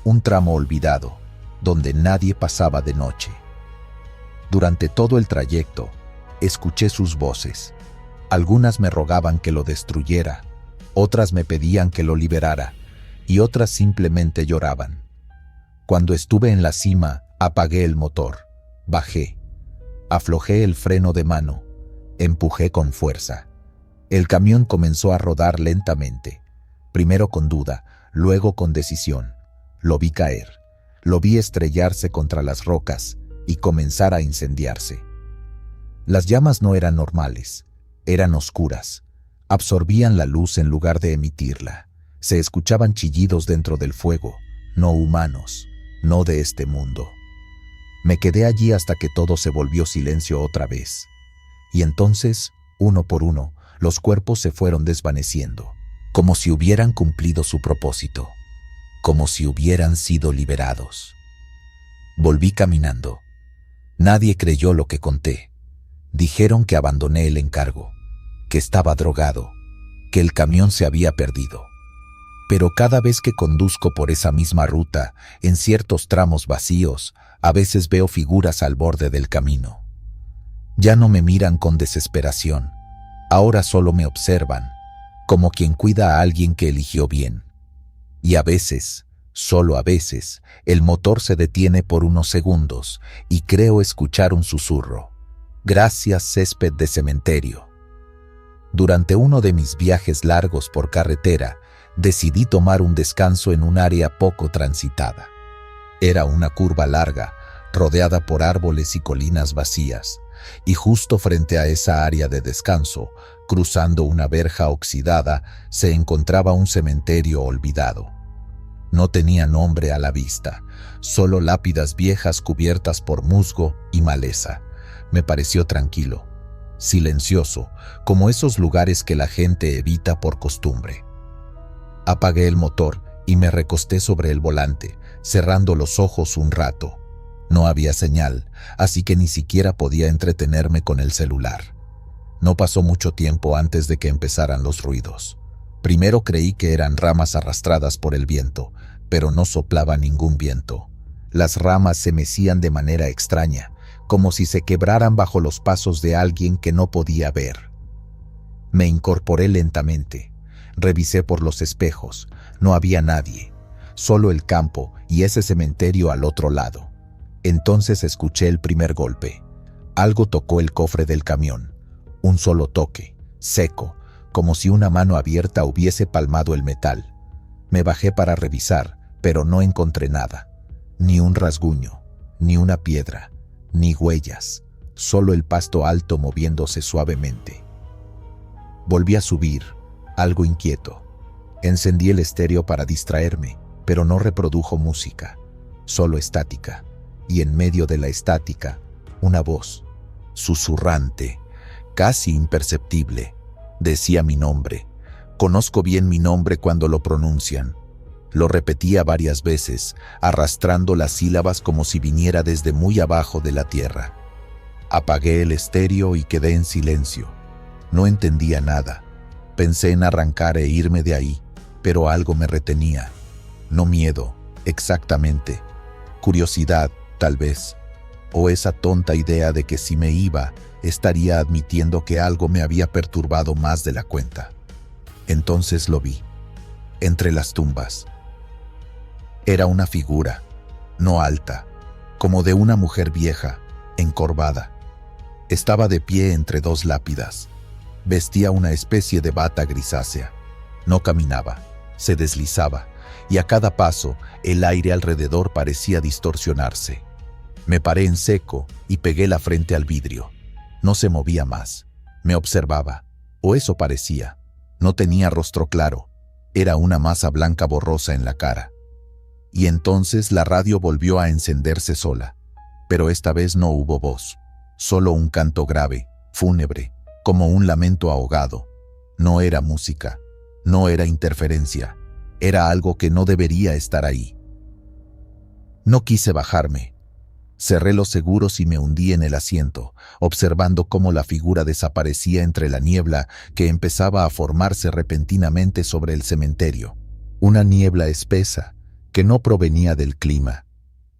un tramo olvidado, donde nadie pasaba de noche. Durante todo el trayecto, escuché sus voces. Algunas me rogaban que lo destruyera, otras me pedían que lo liberara, y otras simplemente lloraban. Cuando estuve en la cima, apagué el motor, bajé, aflojé el freno de mano, empujé con fuerza. El camión comenzó a rodar lentamente, primero con duda, luego con decisión. Lo vi caer, lo vi estrellarse contra las rocas y comenzar a incendiarse. Las llamas no eran normales, eran oscuras. Absorbían la luz en lugar de emitirla. Se escuchaban chillidos dentro del fuego, no humanos, no de este mundo. Me quedé allí hasta que todo se volvió silencio otra vez. Y entonces, uno por uno, los cuerpos se fueron desvaneciendo, como si hubieran cumplido su propósito, como si hubieran sido liberados. Volví caminando. Nadie creyó lo que conté. Dijeron que abandoné el encargo, que estaba drogado, que el camión se había perdido. Pero cada vez que conduzco por esa misma ruta, en ciertos tramos vacíos, a veces veo figuras al borde del camino. Ya no me miran con desesperación, ahora solo me observan, como quien cuida a alguien que eligió bien. Y a veces, solo a veces, el motor se detiene por unos segundos y creo escuchar un susurro. Gracias, césped de cementerio. Durante uno de mis viajes largos por carretera, decidí tomar un descanso en un área poco transitada. Era una curva larga, rodeada por árboles y colinas vacías, y justo frente a esa área de descanso, cruzando una verja oxidada, se encontraba un cementerio olvidado. No tenía nombre a la vista, solo lápidas viejas cubiertas por musgo y maleza. Me pareció tranquilo, silencioso, como esos lugares que la gente evita por costumbre. Apagué el motor y me recosté sobre el volante, cerrando los ojos un rato. No había señal, así que ni siquiera podía entretenerme con el celular. No pasó mucho tiempo antes de que empezaran los ruidos. Primero creí que eran ramas arrastradas por el viento, pero no soplaba ningún viento. Las ramas se mecían de manera extraña, como si se quebraran bajo los pasos de alguien que no podía ver. Me incorporé lentamente. Revisé por los espejos. No había nadie, solo el campo y ese cementerio al otro lado. Entonces escuché el primer golpe. Algo tocó el cofre del camión. Un solo toque, seco, como si una mano abierta hubiese palmado el metal. Me bajé para revisar, pero no encontré nada. Ni un rasguño, ni una piedra, ni huellas, solo el pasto alto moviéndose suavemente. Volví a subir, algo inquieto. Encendí el estéreo para distraerme, pero no reprodujo música. solo estática, y en medio de la estática, una voz, susurrante, casi imperceptible, decía mi nombre. Conozco bien mi nombre cuando lo pronuncian. Lo repetía varias veces, arrastrando las sílabas como si viniera desde muy abajo de la tierra. Apagué el estéreo y quedé en silencio. No entendía nada. Pensé en arrancar e irme de ahí, pero algo me retenía. No miedo, exactamente. Curiosidad, tal vez. O esa tonta idea de que si me iba, estaría admitiendo que algo me había perturbado más de la cuenta. Entonces lo vi, entre las tumbas. Era una figura, no alta, como de una mujer vieja, encorvada. Estaba de pie entre dos lápidas. Vestía una especie de bata grisácea. No caminaba, se deslizaba, y a cada paso el aire alrededor parecía distorsionarse. Me paré en seco y pegué la frente al vidrio. No se movía más. Me observaba, o eso parecía. No tenía rostro claro. Era una masa blanca borrosa en la cara. Y entonces la radio volvió a encenderse sola. Pero esta vez no hubo voz. Solo un canto grave, fúnebre, como un lamento ahogado. No era música. No era interferencia. Era algo que no debería estar ahí. No quise bajarme. Cerré los seguros y me hundí en el asiento, observando cómo la figura desaparecía entre la niebla que empezaba a formarse repentinamente sobre el cementerio. Una niebla espesa que no provenía del clima,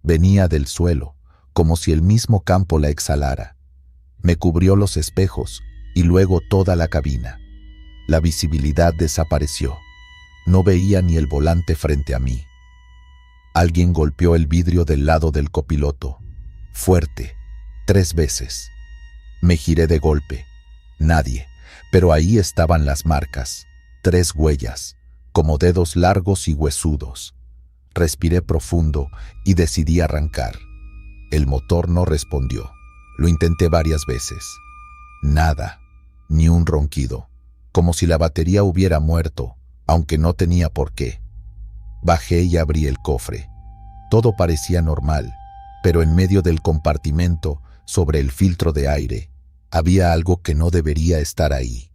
venía del suelo, como si el mismo campo la exhalara. Me cubrió los espejos y luego toda la cabina. La visibilidad desapareció. No veía ni el volante frente a mí. Alguien golpeó el vidrio del lado del copiloto. Fuerte, 3 veces. Me giré de golpe. Nadie, pero ahí estaban las marcas. 3 huellas, como dedos largos y huesudos. Respiré profundo y decidí arrancar. El motor no respondió. Lo intenté varias veces. Nada, ni un ronquido, como si la batería hubiera muerto, aunque no tenía por qué. Bajé y abrí el cofre. Todo parecía normal, pero en medio del compartimento, sobre el filtro de aire, había algo que no debería estar ahí.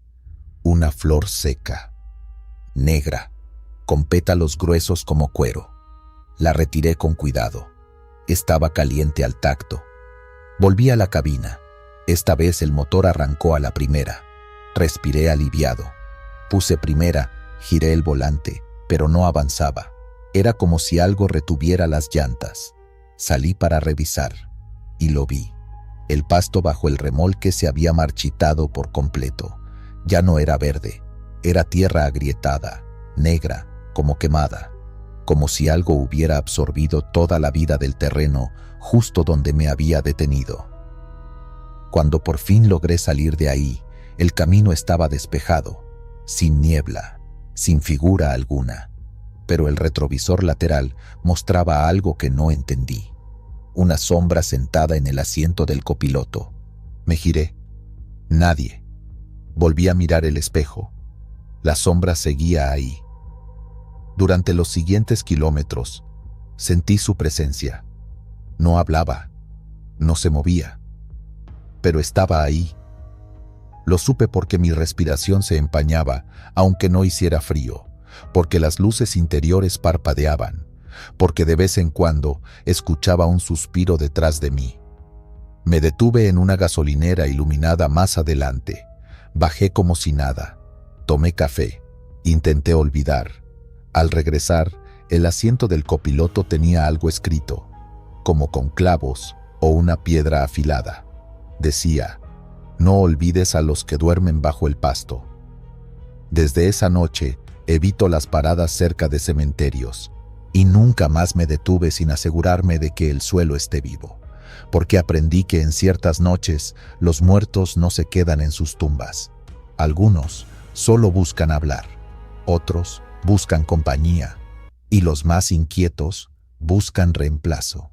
Una flor seca, negra, con pétalos gruesos como cuero. La retiré con cuidado. Estaba caliente al tacto. Volví a la cabina. Esta vez el motor arrancó a la primera. Respiré aliviado. Puse primera, giré el volante, pero no avanzaba. Era como si algo retuviera las llantas. Salí para revisar, y lo vi. El pasto bajo el remolque se había marchitado por completo. Ya no era verde, era tierra agrietada, negra, como quemada, como si algo hubiera absorbido toda la vida del terreno justo donde me había detenido. Cuando por fin logré salir de ahí, el camino estaba despejado, sin niebla, sin figura alguna. Pero el retrovisor lateral mostraba algo que no entendí. Una sombra sentada en el asiento del copiloto. Me giré. Nadie. Volví a mirar el espejo. La sombra seguía ahí. Durante los siguientes kilómetros, sentí su presencia. No hablaba, no se movía, pero estaba ahí. Lo supe porque mi respiración se empañaba, aunque no hiciera frío, porque las luces interiores parpadeaban, porque de vez en cuando escuchaba un suspiro detrás de mí. Me detuve en una gasolinera iluminada más adelante. Bajé como si nada. Tomé café. Intenté olvidar. Al regresar, el asiento del copiloto tenía algo escrito, como con clavos o una piedra afilada. Decía: no olvides a los que duermen bajo el pasto. Desde esa noche, evito las paradas cerca de cementerios, y nunca más me detuve sin asegurarme de que el suelo esté vivo, porque aprendí que en ciertas noches los muertos no se quedan en sus tumbas. Algunos solo buscan hablar, otros buscan compañía, y los más inquietos buscan reemplazo.